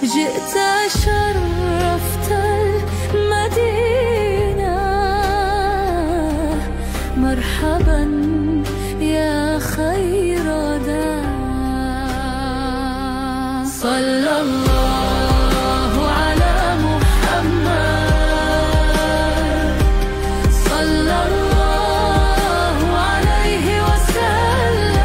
جئت شرفت المدينة مرحبا يا خير داع صلى الله على محمد صلى الله عليه وسلم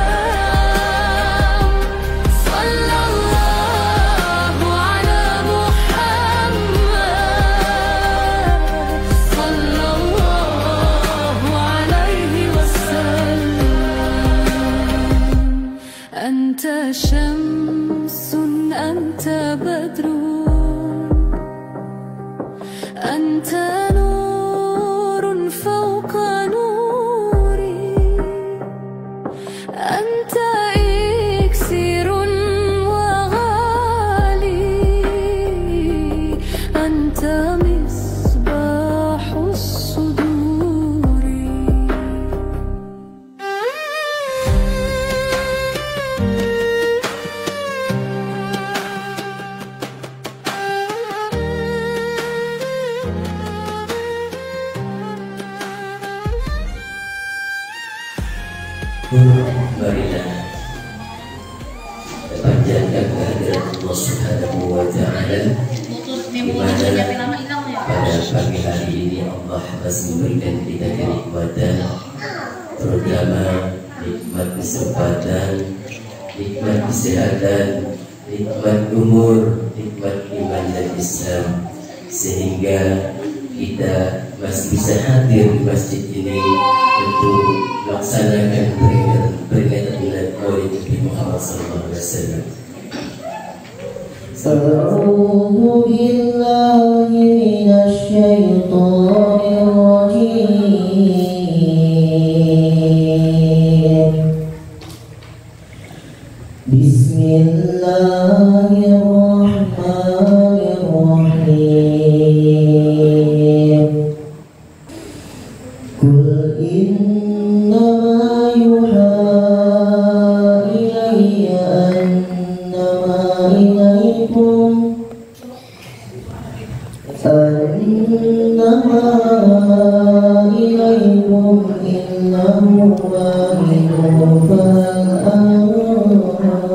صلى الله على محمد صلى الله عليه وسلم أنت شمس أنت بدر أنت نور فوق نوري أنت إكسير وغالي أنت مصباح الصدور Marilah kita panjatkan kehadiran Allah Subhanahu wa Ta'ala, di mana pada pagi hari ini Allah masih memberikan kita kenikmatan, terutama nikmat kesempatan, nikmat kesehatan, nikmat umur, nikmat iman dan Islam, sehingga kita masih bisa hadir di masjid ini untuk melaksanakan peringatan bulan Maulid Nabi Muhammad SAW. A'udzu billahi minasyaitonir rajim. Bismillahirrahmanirrahim. Qul innama yuha ilayya annama ilaykum illahu wahidun fahal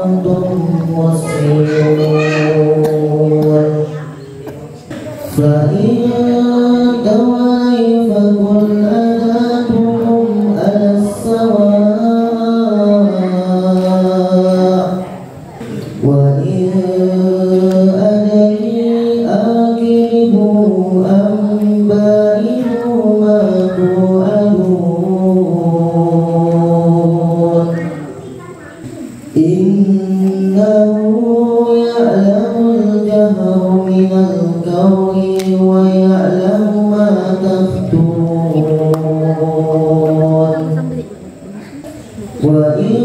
antum muslimun fa in tawallaw faqul adatukum as-sawa' wa in adri aqibu am ba'idu ma tu'adun innahu ya'lamul jahra minal qawli wa ya'lamu ma taktubun wa in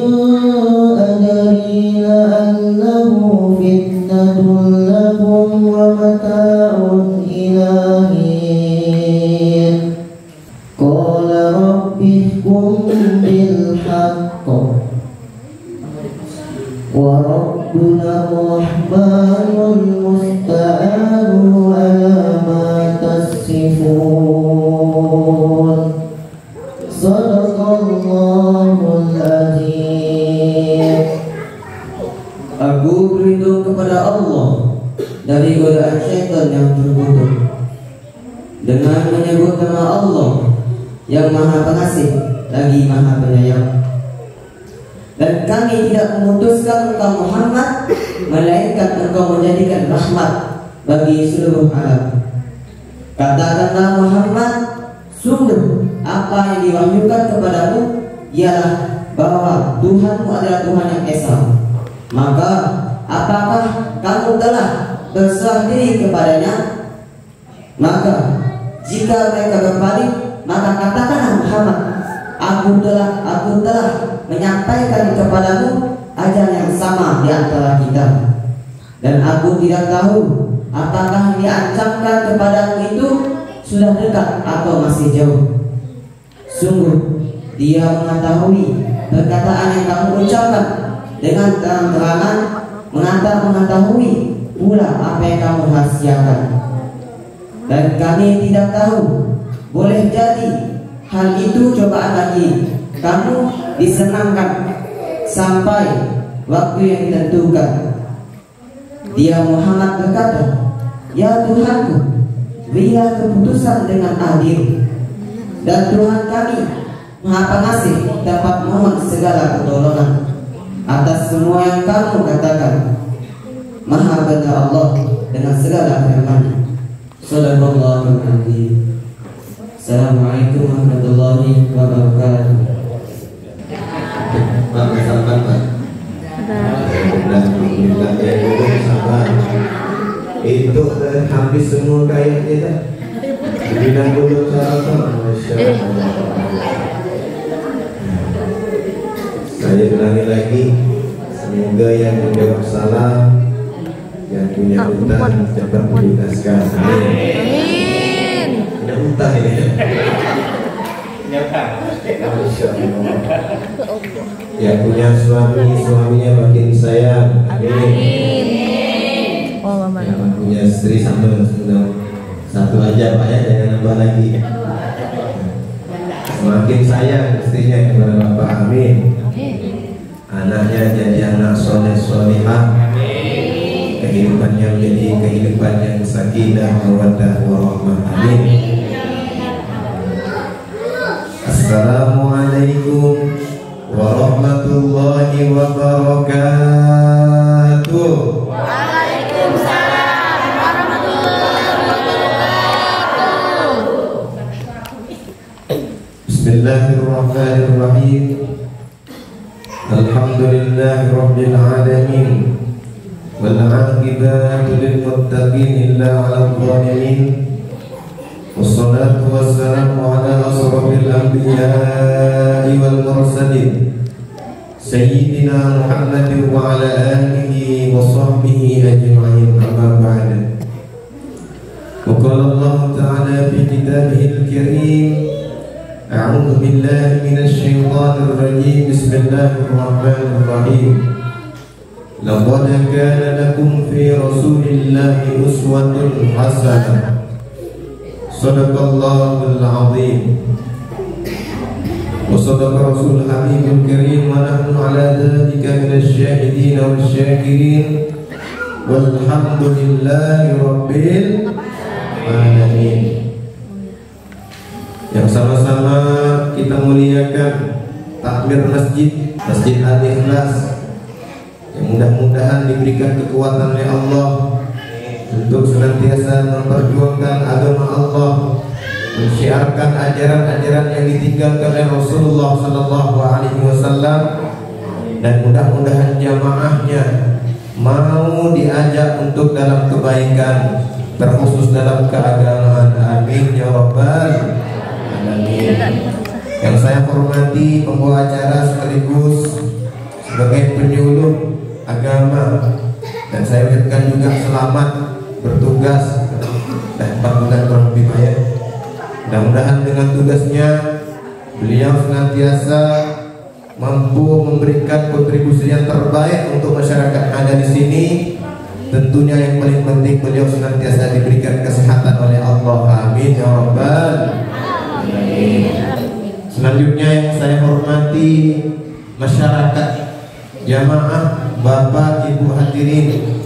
adri la'allahu fitnatun lakum wa mata'un ila hin qala rabbikum bil haqq wa rabbuna rahmanul musta'anu ala ma tasifun sadaqallahul azim. Aku berlindung kepada Allah dari godaan syaitan yang terkutuk dengan menyebut nama Allah yang Maha Pengasih lagi Maha Penyayang. Dan kami tidak memutuskan engkau Muhammad, melainkan engkau menjadikan rahmat bagi seluruh alam. Katakanlah Muhammad, sungguh apa yang diwahyukan kepadamu ialah bahwa Tuhanmu adalah Tuhan yang esa. Maka apakah kamu telah berserah diri kepadanya? Maka jika mereka berpaling, maka katakanlah Muhammad, aku telah menyampaikan kepadamu ajaran yang sama di antara kita, dan aku tidak tahu apakah yang diancamkan kepadamu itu sudah dekat atau masih jauh. Sungguh Dia mengetahui perkataan yang kamu ucapkan dengan terang-terangan, mengetahui pula apa yang kamu rahasiakan. Dan kami tidak tahu, boleh jadi hal itu cobaan bagi kamu disenangkan sampai waktu yang ditentukan. Dia Muhammad berkata, "Ya Tuhanku, berilah keputusan dengan adil. Dan Tuhan kami Maha Pengasih dapat mohon segala pertolongan atas semua yang kamu katakan. Maha benar Allah dengan segala firman-Nya." Shallallahul Azim. Assalamualaikum warahmatullahi wabarakatuh. Pak, misalkan Pak. Alhamdulillah ya dulu sabar. Itu habis semua kayak kita. Bilang dulu sabar, masya Allah. Saya ulangi lagi. Semoga yang menjawab salah, yang punya utang cepat dilunaskan. Amin. Ada utang ini. Masya Allah. Yang punya suami, suaminya makin sayang. Amin. Yang punya istri sama satu aja Pak ya, jangan nambah lagi. Semakin sayang istrinya kepada Bapak. Amin. Anaknya jadi anak soleh solehah. Kehidupannya menjadi kehidupan yang sakinah, mawaddah, warahmah. Amin. Assalamualaikum warahmatullahi wabarakatuh. Waalaikumsalam warahmatullahi wabarakatuh. Bismillahirrahmanirrahim. Alhamdulillahirabbil alamin. Wal 'aqibatu lil muttaqin illa 'alal zalimin. Wassalatu wassalamu ala asrofil anbiya'i wal mursalin Sayyidina Muhammadin wa ala alihi wa sahbihi ajma'in, amma ba'da. Wa qala Allah ta'ala fi kitabihil karim, a'udzu billahi minasy syaithanir rajim. Bismillahirrahmanirrahim. Laqad kana lakum fi rasulillahi uswatun hasanah. Sadaqallahul azim. Wa sadaqa rasul habibul karim wa nahnu ala dzalika minasy syahidin wal syakirin. Walhamdulillahi rabbil alamin. Yang sama-sama kita muliakan takbir masjid, Masjid Al-Ikhlas, yang mudah-mudahan diberikan kekuatan oleh Allah untuk senantiasa memperjuangkan agama Allah, mensyiarkan ajaran-ajaran yang ditinggalkan oleh Rasulullah Sallallahu Alaihi Wasallam, dan mudah-mudahan jamaahnya mau diajak untuk dalam kebaikan, terkhusus dalam keagamaan. Amin ya rabbal alamin. Yang saya hormati pembawa acara sekaligus sebagai penyuluh agama, dan saya ucapkan juga selamat bertugas 4 bulan kurang lebih Pak ya. Mudah-mudahan dengan tugasnya beliau senantiasa mampu memberikan kontribusi yang terbaik untuk masyarakat yang ada di sini. Tentunya yang paling penting beliau senantiasa diberikan kesehatan oleh Allah. Amin ya rabbal alamin. Selanjutnya yang saya hormati masyarakat, jamaah, Bapak Ibu hadirin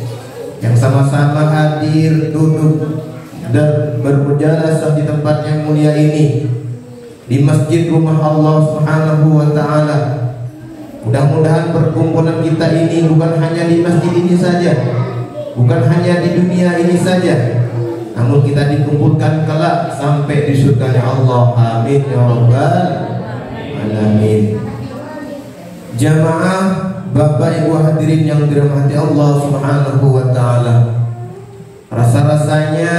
yang sama-sama hadir, duduk dan bermujalasah di tempat yang mulia ini, di masjid rumah Allah Subhanahu wa taala. Mudah-mudahan perkumpulan kita ini bukan hanya di masjid ini saja, bukan hanya di dunia ini saja, namun kita dikumpulkan kelak sampai di surganya Allah. Amin ya rabbal alamin. Jamaah, Bapak Ibu hadirin yang dirahmati Allah Subhanahu wa taala. Rasa-rasanya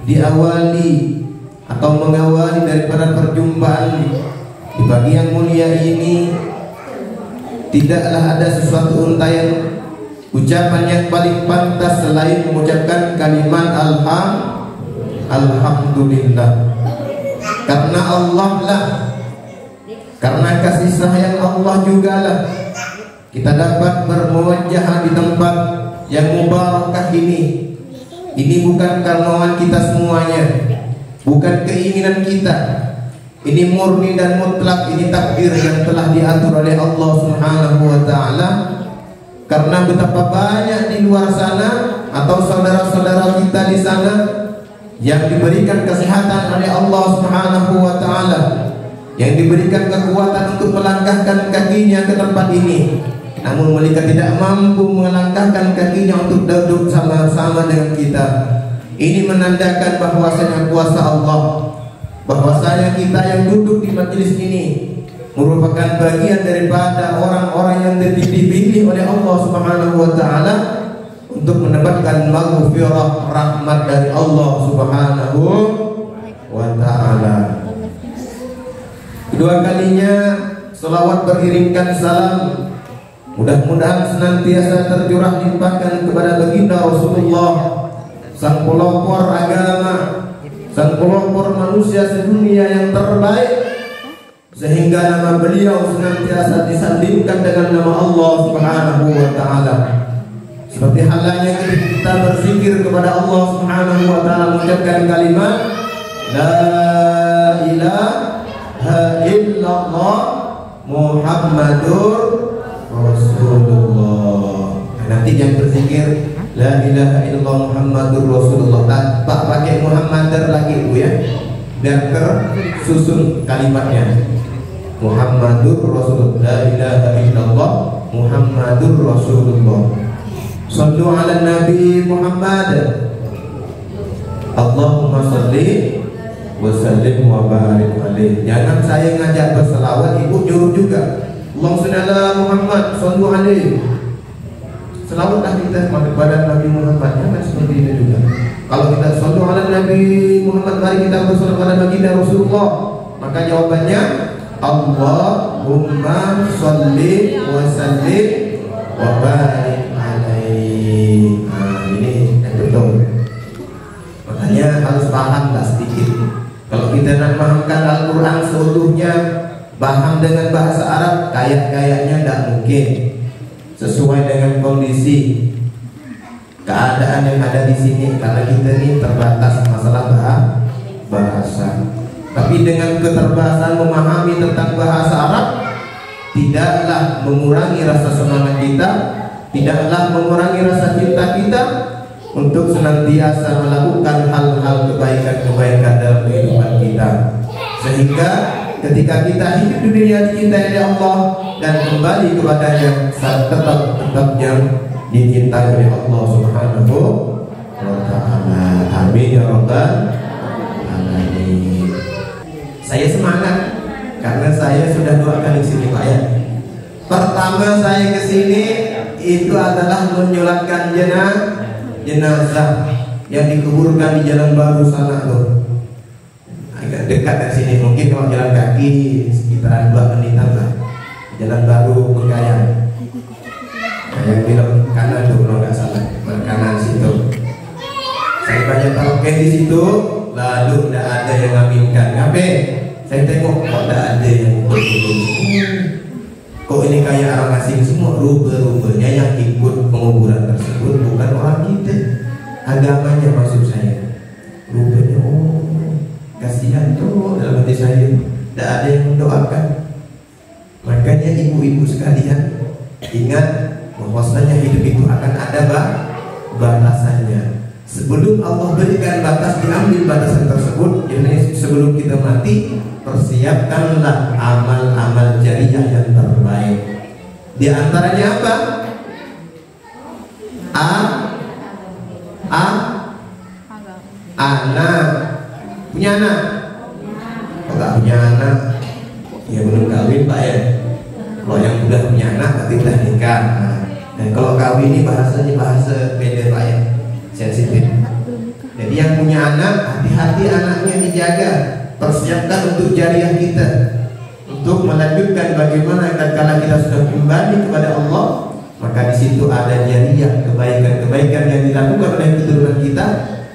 diawali atau mengawali daripada perjumpaan di pagi yang mulia ini, tidaklah ada sesuatu untayan ucapan yang paling pantas selain mengucapkan kalimat alhamdulillah. Karena Allah lah, karena kasih sayang Allah juga lah kita dapat bermuwajjah di tempat yang mubarakah ini bukan kemauan kita semuanya, bukan keinginan kita. Ini murni dan mutlak, ini takdir yang telah diatur oleh Allah Subhanahu wa taala. Karena betapa banyak di luar sana atau saudara-saudara kita di sana yang diberikan kesehatan oleh Allah Subhanahu wa taala, yang diberikan kekuatan untuk melangkahkan kakinya ke tempat ini, namun mereka tidak mampu melangkahkan kakinya untuk duduk sama-sama dengan kita. Ini menandakan bahwasanya kuasa Allah, bahwasanya kita yang duduk di majelis ini merupakan bagian daripada orang-orang yang dipilih oleh Allah Subhanahu wa taala untuk mendapatkan maghfirah, rahmat dari Allah Subhanahu wa taala. Kedua kalinya selawat beriringkan salam mudah-mudahan senantiasa tercurah limpahkan kepada baginda Rasulullah, sang pelopor agama, sang pelopor manusia sedunia yang terbaik, sehingga nama beliau senantiasa disandingkan dengan nama Allah Subhanahu wa taala. Seperti halnya ketika kita berzikir kepada Allah Subhanahu wa taala mengucapkan kalimat la ilaha illallah Muhammadur Rasulullah. Nanti yang berzikir la ilaha illallah Muhammadur Rasulullah tanpa pakai Muhammadar lagi Bu ya, biar tersusun kalimatnya. Muhammadur Rasulullah, la ilaha illallah Muhammadur Rasulullah. Sallu ala Nabi Muhammad. Allahumma salli wa sallim wa barik alaih. Jangan saya ngajak berselawat, ibu nyuruh juga. Allahumma salli ala Muhammad, sallu alaihi. Selawatlah kita kepada Nabi Muhammad. Jangan seperti ini juga. Kalau kita sallu ala Nabi Muhammad, mari kita berselawat kepada baginda Rasulullah. Maka jawabannya Allahumma salli wa sallim wa barik alaihi. Nah, ini yang betul. Makanya harus paham tak sedikit. Kalau kita nak memahamkan Al-Quran seutuhnya, paham dengan bahasa Arab, kayaknya tidak mungkin. Sesuai dengan kondisi keadaan yang ada di sini, karena kita ini terbatas masalah bahasa. Tapi dengan keterbatasan memahami tentang bahasa Arab, tidaklah mengurangi rasa semangat kita, tidaklah mengurangi rasa cinta kita untuk senantiasa melakukan hal-hal kebaikan-kebaikan dalam kehidupan kita. Sehingga ketika kita hidup di dunia dicintai oleh Allah dan kembali kepadanya, tetap yang dicintai oleh Allah Subhanahu wa taala. Amin ya rabbal alamin. Saya semangat karena saya sudah 2 kali sini Pak ya. Pertama saya ke sini itu adalah menyolatkan jenazah yang dikuburkan di Jalan Baru sana tuh. Agak dekat dari sini, mungkin kalau jalan kaki sekitaran 2 menitan lah. Jalan Baru Bengkayang. Nah, yang belok kanan tuh kalau nggak salah, kanan situ. Saya banyak taruhkan di situ, lalu tidak ada yang ngaminkan. Ngapain? Saya tengok kok tidak ada yang kok ini kayak orang asing semua. Rupanya yang ikut penguburan tersebut bukan orang kita, agamanya maksud saya. Rupanya kasihan tuh dalam hati saya, tidak ada yang mendoakan. Makanya ibu-ibu sekalian, ingat bahwasanya hidup itu akan ada batasannya. Sebelum Allah berikan batas, diambil batasan tersebut. Jadi sebelum kita mati, persiapkanlah amal-amal jariah yang terbaik. Di antaranya apa? Anak. Punya anak? Kalau nggak punya anak, ya belum kawin Pak ya. Kalau yang udah punya anak, berarti udah nikah. Dan kalau kawin ini bahasanya bahasa beda Pak ya, sensitif. Jadi yang punya anak, hati-hati anaknya dijaga. Persiapkan untuk jariah kita, untuk melanjutkan bagaimana tatkala kita sudah kembali kepada Allah. Maka di situ ada jariah, kebaikan-kebaikan yang dilakukan oleh keturunan kita,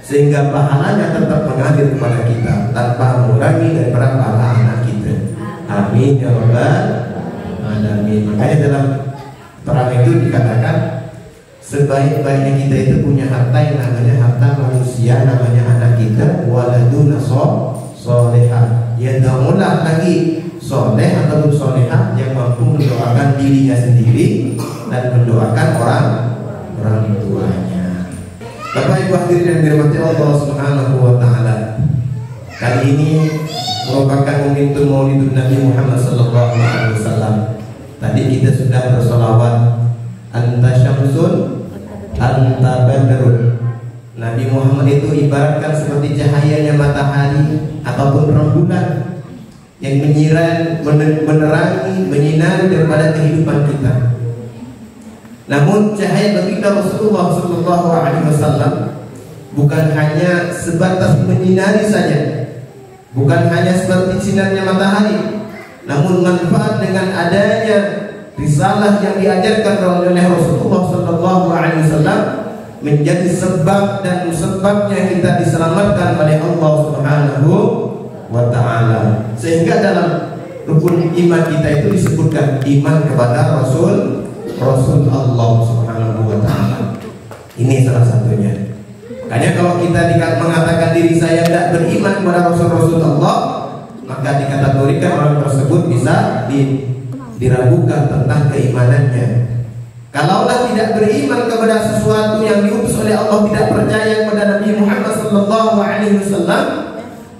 sehingga pahalanya tetap mengalir kepada kita tanpa mengurangi daripada pahala anak kita. Amin ya rabbal alamin. Makanya dalam perang itu dikatakan sebaik-baiknya kita itu punya harta yang namanya harta manusia, namanya anak kita, waladun solehah. Ya daulah lagi soleh ataupun solehah yang mampu mendoakan dirinya sendiri dan mendoakan orang tuanya. Bapak Ibu hadirin yang dirahmati Allah Subhanahu wa taala. Kali ini merupakan momentum Maulidun Nabi Muhammad sallallahu alaihi wasallam. Tadi kita sudah bersolawat anta syamsun anta badrun. Nabi Muhammad itu ibaratkan seperti cahayanya matahari ataupun rembulan yang menerangi, menyinari daripada kehidupan kita. Namun cahaya baginda Rasulullah sallallahu alaihi wasallam bukan hanya sebatas menyinari saja, bukan hanya seperti sinarnya matahari, namun manfaat dengan adanya risalah yang diajarkan oleh Rasulullah sallallahu alaihi wasallam menjadi sebab dan musababnya kita diselamatkan oleh Allah Subhanahu wa taala. Sehingga dalam rukun iman kita itu disebutkan iman kepada Rasul Allah Subhanahu wa taala. Ini salah satunya. Makanya kalau kita mengatakan diri saya tidak beriman kepada Rasul Allah, maka dikategorikan orang tersebut bisa diragukan tentang keimanannya. Kalaulah tidak beriman kepada sesuatu yang diutus oleh Allah, tidak percaya kepada Nabi Muhammad sallallahu alaihi wasallam,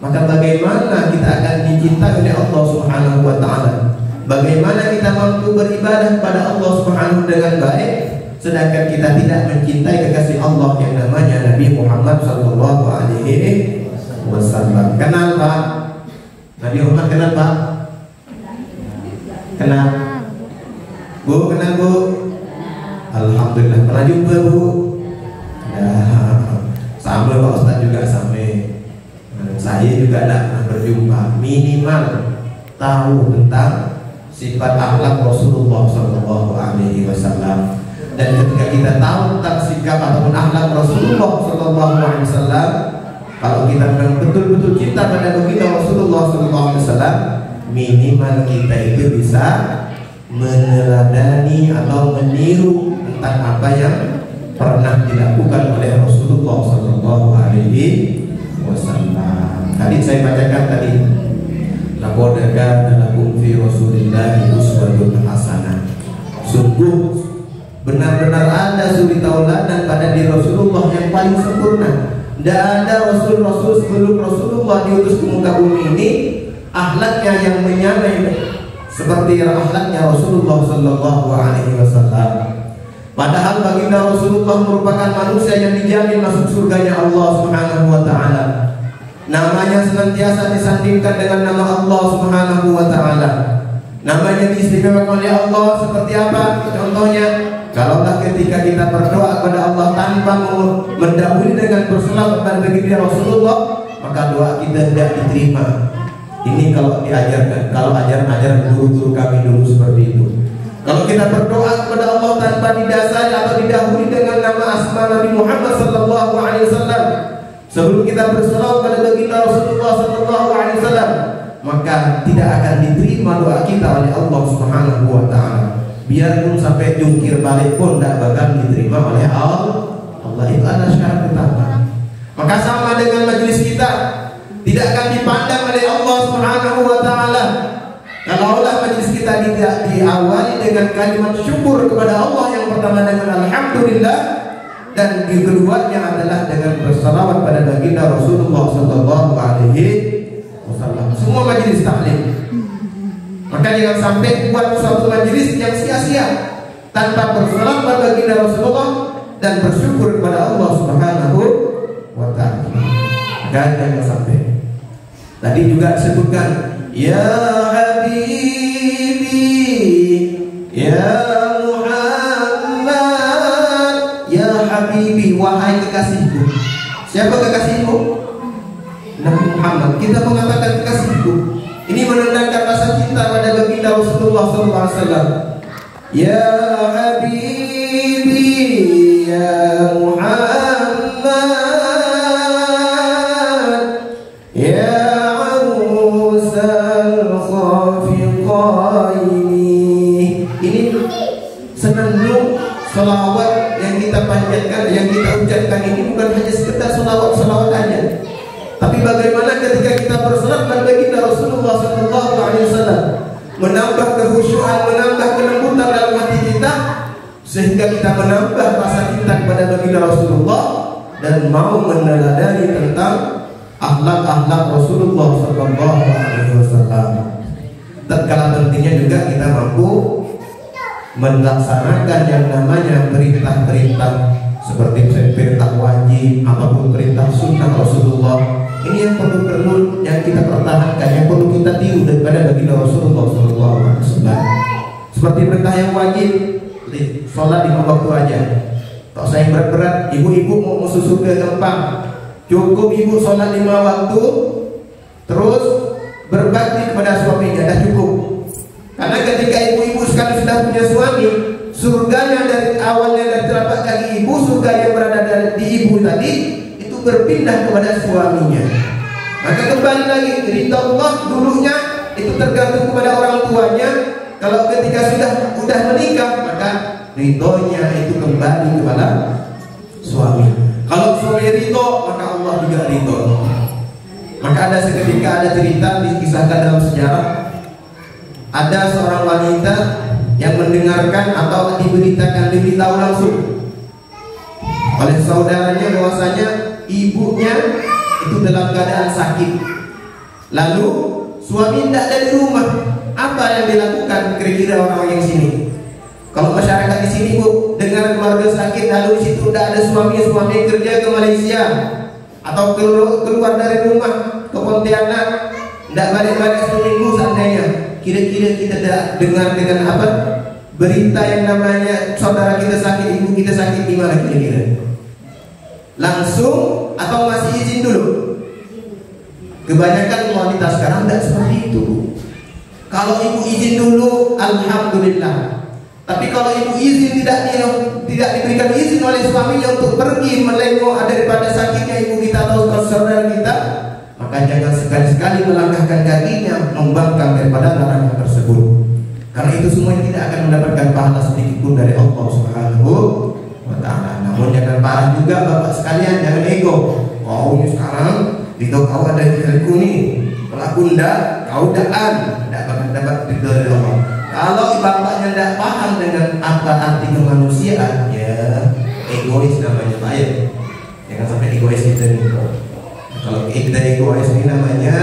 maka bagaimana kita akan dicintai oleh Allah Subhanahu wa taala? Bagaimana kita mampu beribadah kepada Allah Subhanahu dengan baik sedangkan kita tidak mencintai kekasih Allah yang namanya Nabi Muhammad sallallahu alaihi wasallam? Kenal Pak? Nabi Muhammad kenal Pak? Kenal? Bu, kenal Bu? Alhamdulillah. Pernah jumpa Bu? Ya, sama Pak Ustaz juga sama. Saya juga tidak pernah berjumpa. Minimal tahu tentang sifat akhlak Rasulullah sallallahu alaihi wasallam. Dan ketika kita tahu tentang sikap ataupun akhlak Rasulullah sallallahu alaihi wasallam, kalau kita memang betul-betul cinta pada baginda Rasulullah sallallahu alaihi wasallam, minimal kita itu bisa meneladani atau meniru tentang apa yang pernah dilakukan oleh Rasulullah sallallahu alaihi wasallam. Tadi saya bacakan tadi, laqad kana lakum fi Rasulillahi uswatun hasanah. Sungguh benar-benar ada suri tauladan pada diri Rasulullah yang paling sempurna. Tidak ada rasul-rasul sebelum Rasulullah diutus ke muka bumi ini akhlaknya yang menyamai seperti akhlaknya Rasulullah sallallahu alaihi wasallam. Padahal baginda Rasulullah merupakan manusia yang dijamin masuk surganya Allah Subhanahu wa taala. Namanya senantiasa disandingkan dengan nama Allah Subhanahu wa taala. Namanya diistimewakan oleh Allah seperti apa? Contohnya, kalaulah ketika kita berdoa kepada Allah tanpa mendahului dengan berselawat kepada baginda Rasulullah, maka doa kita tidak diterima. Ini kalau diajarkan, kalau ajaran guru-guru kami dulu seperti itu. Kalau kita berdoa kepada Allah tanpa didasari atau didahului dengan nama asma Nabi Muhammad sallallahu alaihi wasallam, sebelum kita berselawat pada baginda Rasulullah sallallahu alaihi wasallam, maka tidak akan diterima doa kita oleh Allah Subhanahu wa taala. Biarpun sampai jungkir balik pun tidak bakal diterima oleh Allah. Itu adalah syarat utama. Maka sama dengan majelis kita, tidak akan dipandang oleh Allah Subhanahu wa taala kalaulah majelis kita tidak diawali dengan kalimat syukur kepada Allah, yang pertama dengan alhamdulillah, dan yang keduanya adalah dengan bersalawat pada baginda Rasulullah sallallahu alaihi wasallam. Semua majelis taklim. Maka jangan sampai buat suatu majelis yang sia-sia tanpa bersalawat pada baginda Rasulullah dan bersyukur kepada Allah Subhanahu wa taala. Jangan sampai. Tadi juga disebutkan, ya Habibi, ya Muhammad, ya Habibi, wahai kekasihku. Siapa kekasihku? Nabi Muhammad. Kita mengatakan kekasihku, ini menandakan rasa cinta pada baginda Rasulullah SAW. Ya Habibi, ya Muhammad, ya Khafiqaini. Ini senandung selawat yang kita panjatkan, yang kita ucapkan ini bukan hanya sekedar selawat aja. Tapi bagaimana ketika kita bersolat pada baginda Rasulullah SAW, menambah kekhusyuan, menambah kelembutan dalam hati kita, sehingga kita menambah rasa cinta kepada baginda Rasulullah dan mau meneladani tentang akhlak-akhlak Rasulullah SAW. Tatkala pentingnya juga kita mampu melaksanakan yang namanya perintah-perintah seperti perintah wajib ataupun perintah sunnah Rasulullah. Ini yang perlu yang kita pertahankan, yang perlu kita tiru daripada baginda Rasulullah SAW. Seperti perintah yang wajib, sholat 5 waktu aja. Tak usah yang berat-berat. Ibu-ibu mau susu ke gampang, cukup ibu sholat 5 waktu, terus berbakti kepada suaminya, dah cukup. Karena ketika ibu-ibu sekali sudah punya suami, surganya dari awalnya dari telapak kaki ibu, surga yang berada di ibu tadi itu berpindah kepada suaminya. Maka kembali lagi, ridha Allah dulunya itu tergantung kepada orang tuanya. Kalau ketika sudah menikah, maka ridhonya itu kembali kepada suami. Kalau suami ridho, maka Allah juga ridho. Maka ada seketika ada cerita dikisahkan dalam sejarah, ada seorang wanita yang mendengarkan atau diberitahu langsung oleh saudaranya bahwasanya ibunya itu dalam keadaan sakit. Lalu suami tidak ada di rumah. Apa yang dilakukan kira-kira orang yang sini? Kalau masyarakat di sini bu dengar keluarga sakit, lalu di situ tidak ada suami kerja ke Malaysia atau keluar dari rumah ke Pontianak, tidak balik-balik seminggu seandainya. Kira-kira kita dengar dengan apa? Berita yang namanya saudara kita sakit, ibu kita sakit, di mana kira-kira? Langsung atau masih izin dulu? Kebanyakan wanita sekarang tidak seperti itu. Kalau ibu izin dulu, alhamdulillah. Tapi kalau ibu izin tidak diberikan izin oleh suaminya untuk pergi melengok daripada sakitnya ibu kita atau saudara kita, maka jangan sekali-sekali melangkahkan kakinya membangkang daripada larangan tersebut. Karena itu semua tidak akan mendapatkan pahala sedikit pun dari Allah Subhanahu wa Ta'ala. Namun jangan parah juga bapak sekalian, jangan ego. Oh ini sekarang itu kau ada di diriku nih, pelaku ndak, kau daan, tidak akan dapat ridho dari Allah. Kalau bapaknya tidak paham dengan apa arti kemanusiaan, ya egois namanya Pak ya. Jangan sampai egois kita nih. Kalau kita egois ini namanya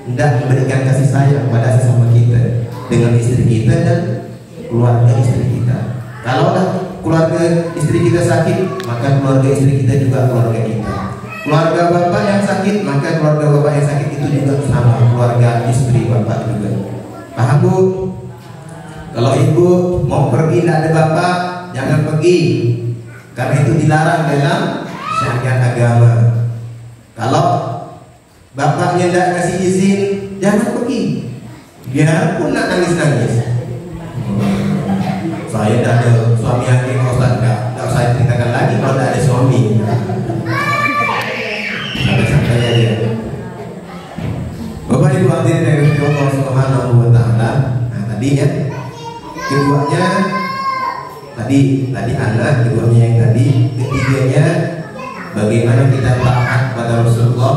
tidak memberikan kasih sayang pada sesama kita, dengan istri kita dan keluarga istri kita. Kalau keluarga istri kita sakit, maka keluarga istri kita juga keluarga kita. Keluarga bapak yang sakit, maka keluarga bapak yang sakit itu juga sama keluarga istri bapak juga. Paham bu? Kalau ibu mau pergi tidak ada bapak, jangan pergi, karena itu dilarang dalam syariat agama. Kalau bapaknya tidak kasih izin, jangan pergi. Biarpun nak nangis-nangis. Saya tidak ada suami lagi, kalau tidak saya ceritakan lagi kalau tidak ada suami. Santai-santai aja. Bapak Ibu hadirin dari Allah Subhanahu wa Ta'ala. Nah tadinya keduanya tadi anak, keduanya yang tadi, ketiganya bagaimana kita taat pada Rasulullah.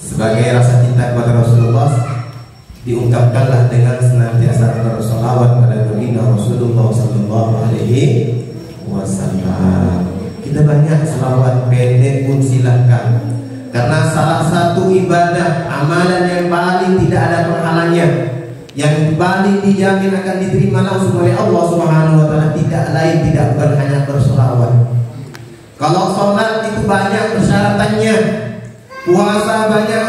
Sebagai rasa cinta kepada Rasulullah diungkapkanlah dengan senantiasa bersolawat pada baginda Rasulullah Sallallahu Alaihi Wasallam. Kita banyak selawat, pendek pun silahkan, karena salah satu ibadah amalan yang paling tidak ada penghalangnya, yang paling dijamin akan diterima langsung oleh Allah Subhanahu wa Ta'ala, tidak lain tidak bukan hanya bersolawat. Kalau sholat itu banyak persyaratannya, puasa banyak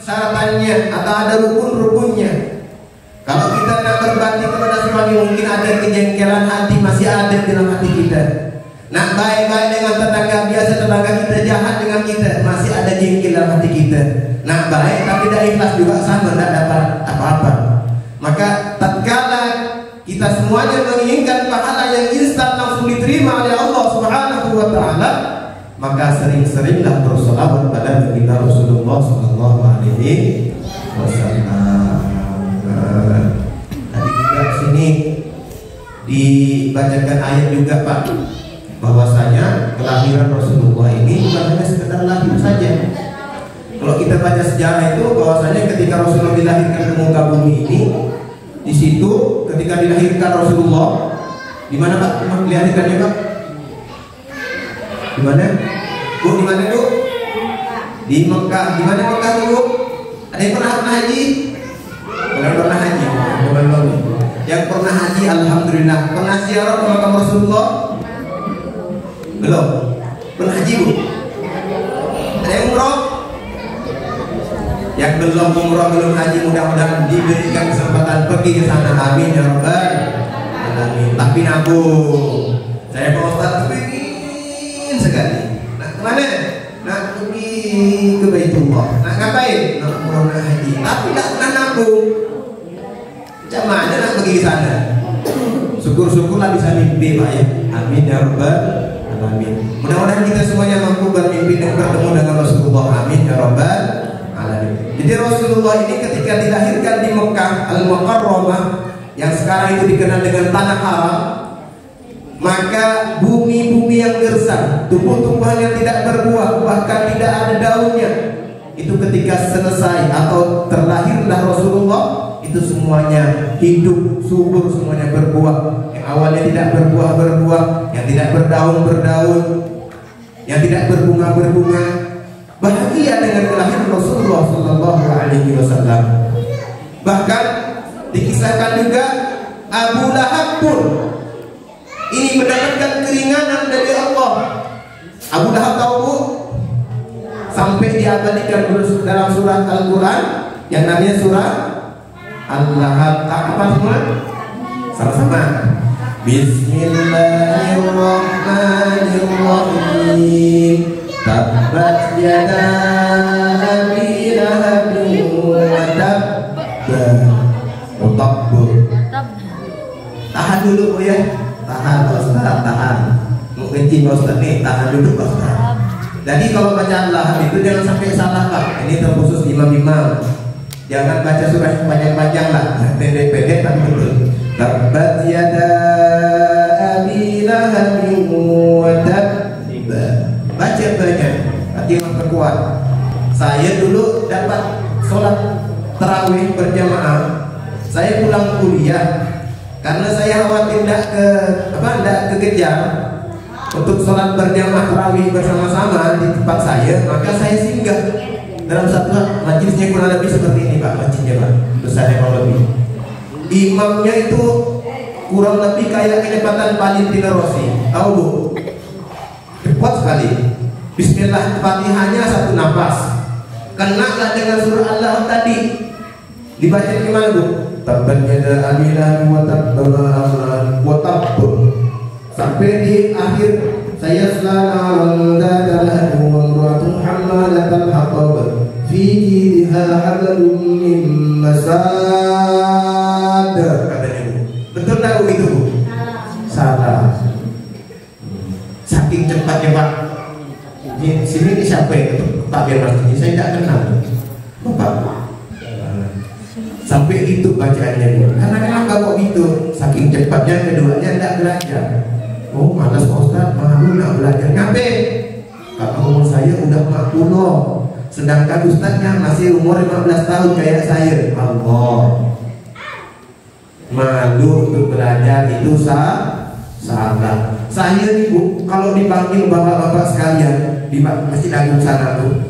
syaratannya, atau ada rukun-rukunnya. Kalau kita nak berbakti kepada suami, mungkin ada kejengkelan hati masih ada dalam hati kita. Nak baik-baik dengan tetangga, biasa tetangga kita jahat dengan kita, masih ada jengkel dalam hati kita. Nak baik tapi tidak ikhlas juga sama, tidak dapat apa-apa. Maka tatkala kita semuanya menginginkan pahala yang instan langsung diterima oleh Allah Subhanahu wa Ta'ala, maka sering-seringlah bersolawat pada baginda Rasulullah Sallallahu Alaihi Wasallam. Tadi juga sini dibacakan ayat juga Pak. bahwasanya kelahiran Rasulullah ini bukan hanya sekedar lahir saja. Kalau kita baca sejarah itu bahwasanya ketika Rasulullah dilahirkan ke muka bumi ini, di situ ketika dilahirkan Rasulullah, di mana Pak dilahirkannya Pak? Di mana? Bu, di mana Bu? Di Mekah. Di mana Mekah Bu? Ada yang pernah haji? Belum pernah haji. Belum. Yang pernah haji alhamdulillah. Pernah ziarah ke makam Rasulullah? Belum. Pernah haji Bu? Ada yang umroh? Yang belum umroh, belum haji, mudah-mudahan diberikan kesempatan pergi ke sana. Amin ya rabbal alamin. Tapi nabung. Saya Pak Ustaz kepingin sekali. Nah kemana? Nak pergi ke Baitullah. Nak ngapain? Nak umroh, nak haji. Tapi tak pernah nabung. Macam mana nak pergi ke sana? Syukur-syukurlah bisa mimpi Pak ya. Amin ya rabbal alamin. Mudah-mudahan kita semuanya mampu bermimpi dan bertemu dengan Rasulullah. Amin ya rabbal alamin. Jadi Rasulullah ini ketika dilahirkan di Mekah Al-Mukarramah yang sekarang itu dikenal dengan tanah haram, maka bumi-bumi yang gersang, tumbuh-tumbuhan yang tidak berbuah, bahkan tidak ada daunnya, itu ketika selesai atau terlahirlah Rasulullah, itu semuanya hidup, subur, semuanya berbuah. Yang awalnya tidak berbuah, yang tidak berdaun, yang tidak berbunga. Bahagia dengan kelahiran Rasulullah Sallallahu Alaihi Wasallam. Bahkan dikisahkan juga Abu Lahab pun ini mendapatkan keringanan dari Allah. Abu Lahab tahu Bu? Sampai diabadikan dalam surat Al-Quran yang namanya surah Al-Lahab. Apa semua? Sama-sama. Bismillahirrahmanirrahim. Tabbat yada Abi Lahab wa tabb. Mutabbur. Tahan dulu Bu ya. Tahan Pak Ustaz, tahan. Mungkin Pak Ustaz nih, tahan dulu Pak Ustaz. Jadi kalau bacaan Lahab itu jangan sampai salah Pak. Ini terkhusus imam-imam. Jangan baca surah yang panjang-panjang lah. Pendek-pendek tapi betul. Tabbat yada Abi Lahab wa tabb. Baca hati yang terkuat. Saya dulu dapat sholat tarawih berjamaah. Saya pulang kuliah karena saya khawatir tidak kekejar untuk sholat berjamaah tarawih bersama-sama di tempat saya, maka saya singgah dalam satu majelisnya kurang lebih seperti ini Pak, masjidnya Pak, besarnya kurang lebih. Imamnya itu kurang lebih kayak kecepatan Valentino Rossi, tahu Bu? Cepat sekali. Bismillah-Fatihahnya satu nafas. Kenalah dengan surah Allah tadi. Dibaca gimana Bu? Tabbat yada Abi Lahab wa tabb. Sampai di akhir saya selama dadalah umratun hamalatal hatab fi jidha hablum min masad. Katanya Bu. Betul tak begitu Bu? Salah. Saking cepatnya Pak. Di sini siapa yang takbir masjid? Saya tidak kenal. Bapak. Sampai itu bacaannya Bu. Karena kenapa kok gitu? Saking cepatnya, keduanya tidak belajar. Oh malas Pak Ustaz, malu nak belajar. Ngapain? Karena umur saya udah 40. Sedangkan Ustaznya masih umur 15 tahun kayak saya. Allah. Malu untuk belajar itu salah. Saya nih Bu, kalau dipanggil bapak-bapak sekalian di Masjid Agung sana Bu,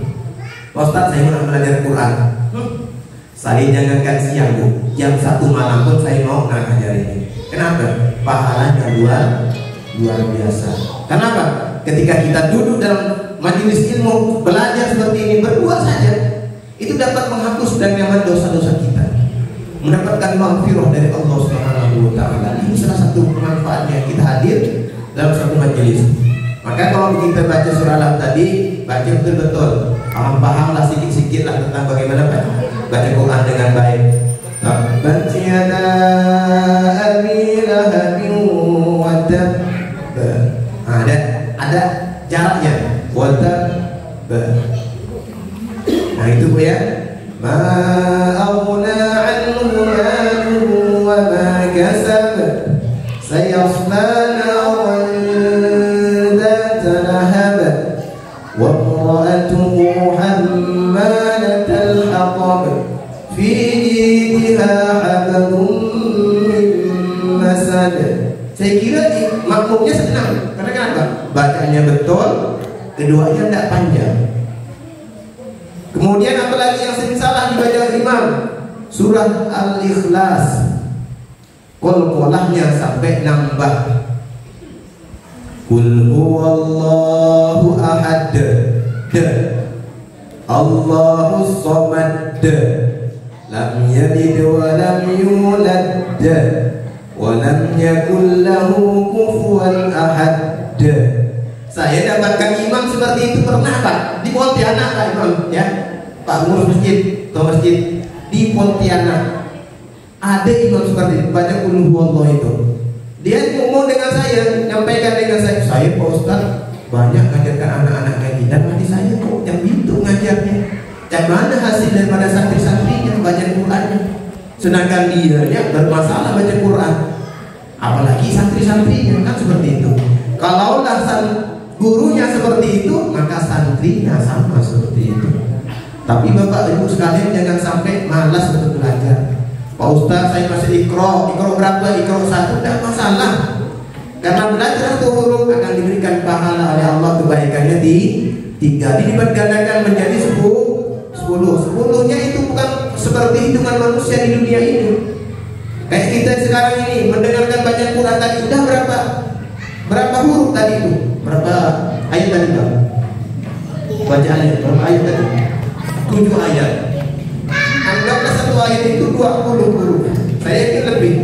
Ustaz saya mau belajar Quran. Saya jangankan siang Bu, jam 1 malam pun saya mau ngajarin. Kenapa? Pahalanya luar biasa. Kenapa? Ketika kita duduk dalam majelis ilmu, belajar seperti ini, berbuat saja, itu dapat menghapus dan nyaman dosa-dosa kita, mendapatkan maghfirah dari Allah Subhanahu wa taala. Ini salah satu manfaatnya kita hadir dalam satu majelis. Maka kalau kita baca surah Al tadi, baca betul-betul, paham-pahamlah sedikit-sedikit lah tentang bagaimana baca Quran dengan baik. Tabbat yada Abi Lahab wa tabb. Ada jaraknya. Wa tabb. Nah itu Bu ya. Ma aghna anhu maluhu wa ma kasab sayasla naran fiha hablum min masad. Saya kira makmumnya senang. Karena kenapa? Bacanya betul, keduanya tidak panjang. Kemudian apalagi yang sering salah dibaca imam? Surah Al-Ikhlas. Qul-qulahnya sampai nambah. Qul huwallahu ahad. Allahus samad. Lam yalid wa lam yulad. Wa lam yakul lahu kufuwan ahad. Saya dapatkan imam seperti itu pernah Pak di Pontianak Pak Imam ya, Pak ngurus masjid atau masjid di Pontianak ada imam seperti itu baca qul huwallahu itu. Dia ngomong dengan saya, nyampaikan dengan saya Pak Ustaz banyak ngajarkan anak-anak ngaji dan mati saya kok yang itu ngajarnya. Dan mana hasil daripada santri-santrinya baca Qurannya? Sedangkan dia bermasalah baca Quran. Apalagi santri-santrinya kan seperti itu. Kalaulah gurunya seperti itu, maka santrinya sama seperti itu. Tapi Bapak Ibu sekalian jangan sampai malas untuk belajar. Pak Ustaz saya masih ikro berapa? Ikro 1 tidak masalah. Karena belajar satu huruf akan diberikan pahala oleh Allah, kebaikannya 3 dilipat gandakan menjadi 10. 10-nya itu bukan seperti hitungan manusia di dunia ini. Kayak kita sekarang ini mendengarkan bacaan Quran tadi udah berapa huruf tadi itu? Berapa ayat tadi Bang? Bacaannya berapa ayat tadi? 7 ayat. Anggaplah satu ayat itu 20 huruf. Saya yakin lebih.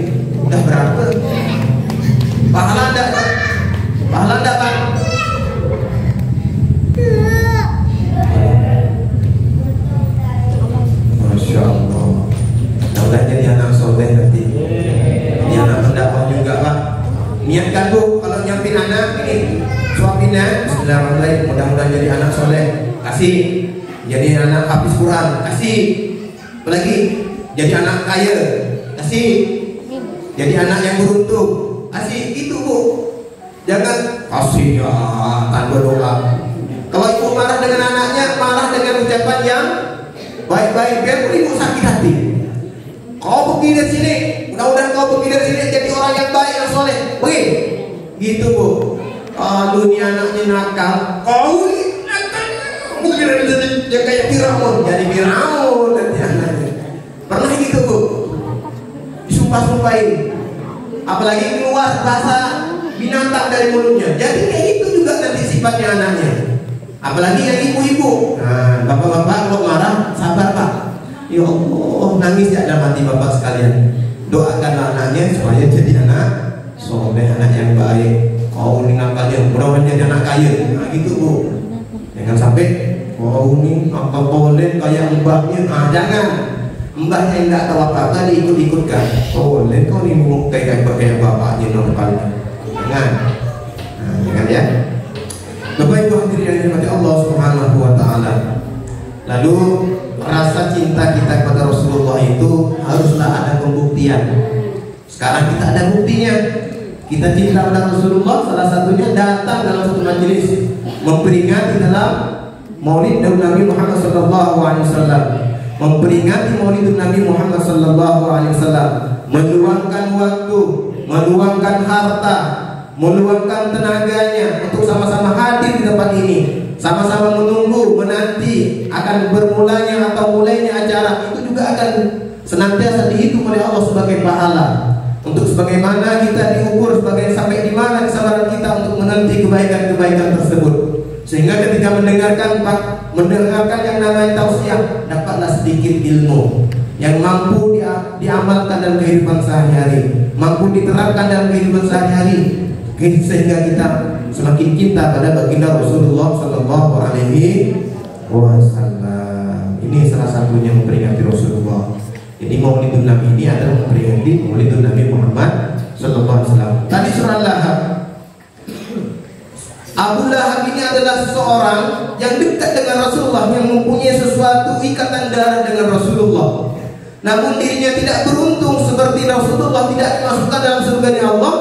Udah berapa? Pahala enggak Bang? Masya Allah. Udah jadi anak soleh nanti. Ini anak pendakwah juga Pak. Niatkan Bu, kalau nyampin anak ini suapinnya bismillahirrahmanirrahim, mudah-mudahan jadi anak soleh. Kasih. Jadi anak hafiz Quran. Kasih. Apalagi jadi anak kaya. Kasih. Jadi anak yang beruntung. Kasih. Itu Bu. Jangan kasih ya tanpa doa. Kalau ibu marah dengan anaknya, marah dengan ucapan yang baik-baik, biar ibu sakit hati. Kau pergi dari sini, mudah-mudahan kau pergi dari sini jadi orang yang baik, yang soleh. Pergi, gitu Bu. Kalau ini anaknya nakal, kau ini nakal, mungkin dia kayak Firaun, jadi Firaun nanti anaknya. Pernah gitu Bu, disumpah-sumpahin. Apalagi keluar bahasa binatang dari mulutnya. Jadi kayak gitu juga nanti sifatnya anaknya. Apalagi yang ibu-ibu. Nah, bapak-bapak kalau marah sabar Pak. Ya Allah, nangis ya dalam hati Bapak sekalian. Doakanlah anaknya supaya jadi anak soleh, anak yang baik. Kau ini ngakalnya, mudah-mudahan jadi anak kaya. Nah gitu Bu. Jangan sampai kau ini akal boleh kayak mbahnya. Jangan. Mbahnya yang nggak tahu apa-apa diikut-ikutkan. Boleh kau ini mau kayak bapaknya normal. Jangan. Nah, jangan ya. Bapak Ibu hadirin yang dirahmati Allah Subhanahu wa taala. Lalu rasa cinta kita kepada Rasulullah itu haruslah ada pembuktian. Sekarang kita ada buktinya. Kita cinta kepada Rasulullah, salah satunya datang dalam satu majelis memperingati dalam Maulid Nabi Muhammad sallallahu alaihi wasallam. Memperingati Maulid Nabi Muhammad sallallahu alaihi wasallam, meluangkan waktu, meluangkan harta, meluangkan tenaganya untuk sama-sama hadir di tempat ini, sama-sama menunggu, menanti akan bermulanya atau mulainya acara. Itu juga akan senantiasa dihitung oleh Allah sebagai pahala. Untuk sebagaimana kita diukur sebagai sampai di mana kesabaran kita untuk menanti kebaikan-kebaikan tersebut. Sehingga ketika mendengarkan yang namanya tausiah, dapatlah sedikit ilmu yang mampu diamalkan dalam kehidupan sehari-hari, mampu diterapkan dalam kehidupan sehari-hari, sehingga kita semakin cinta pada baginda Rasulullah Sallallahu Alaihi Wasallam. Ini salah satunya memperingati Rasulullah. Jadi Maulidun Nabi ini adalah memperingati Maulidun Nabi Muhammad Sallallahu Alaihi Wasallam. Tadi surah Lahab. Abu Lahab ini adalah seseorang yang dekat dengan Rasulullah, yang mempunyai sesuatu ikatan darah dengan Rasulullah. Namun dirinya tidak beruntung seperti Rasulullah, tidak dimasukkan dalam surga Allah.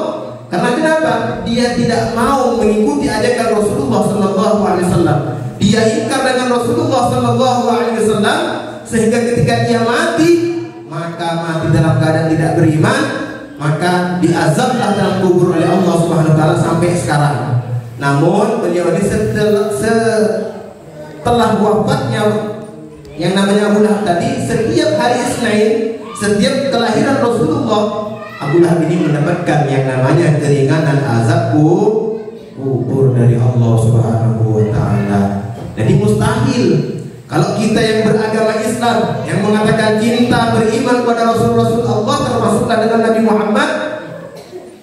Karena kenapa? Dia tidak mau mengikuti ajakan Rasulullah Sallallahu Alaihi Wasallam. Dia ingkar dengan Rasulullah Sallallahu Alaihi Wasallam, sehingga ketika dia mati maka mati dalam keadaan tidak beriman, maka diazablah dalam kubur oleh Allah Subhanahu wa taala sampai sekarang. Namun beliau ini setelah wafatnya yang namanya Abu Lahab tadi, setiap hari Isnin, setiap kelahiran Rasulullah, Abu Lahab ini mendapatkan yang namanya keringanan azab kubur dari Allah Subhanahu wa taala. Jadi mustahil kalau kita yang beragama Islam, yang mengatakan cinta, beriman kepada Rasul Allah, termasuklah dengan Nabi Muhammad,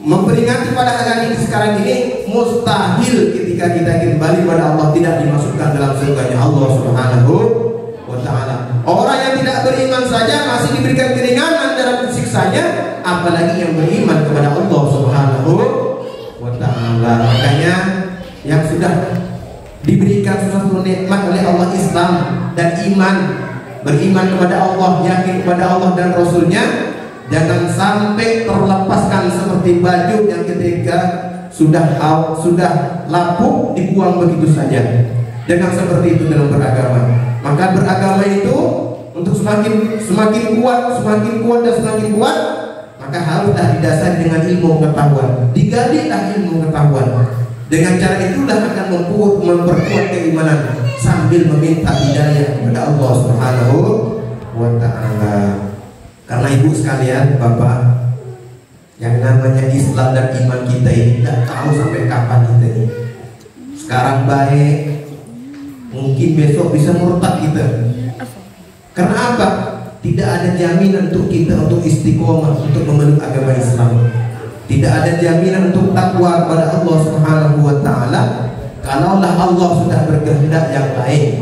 memperingati pada hari ini sekarang ini, mustahil ketika kita kembali pada Allah tidak dimasukkan dalam surganya Allah Subhanahu wa taala. Orang yang tidak beriman saja masih diberikan keringanan dalam siksanya, apalagi yang beriman kepada Allah Subhanahu wa taala. Makanya yang sudah diberikan sesuatu nikmat oleh Allah, Islam dan iman, beriman kepada Allah, yakin kepada Allah dan Rasulnya, jangan sampai terlepaskan seperti baju yang ketika sudah lapuk dibuang begitu saja. Jangan seperti itu dalam beragama. Maka beragama itu untuk semakin kuat dan semakin kuat, maka haruslah didasari dengan ilmu pengetahuan, digadilah ilmu pengetahuan. Dengan cara itulah akan memperkuat keimanan sambil meminta hidayah kepada Allah Subhanahu wa taala. Karena ibu sekalian, bapak, yang namanya Islam dan iman kita ini tidak tahu sampai kapan kita ini. Sekarang baik, mungkin besok bisa murtad kita. Karena apa? Tidak ada jaminan untuk kita untuk istiqomah, untuk memeluk agama Islam. Tidak ada jaminan untuk takwa kepada Allah Subhanahu wa taala kalaulah Allah sudah berkehendak yang baik.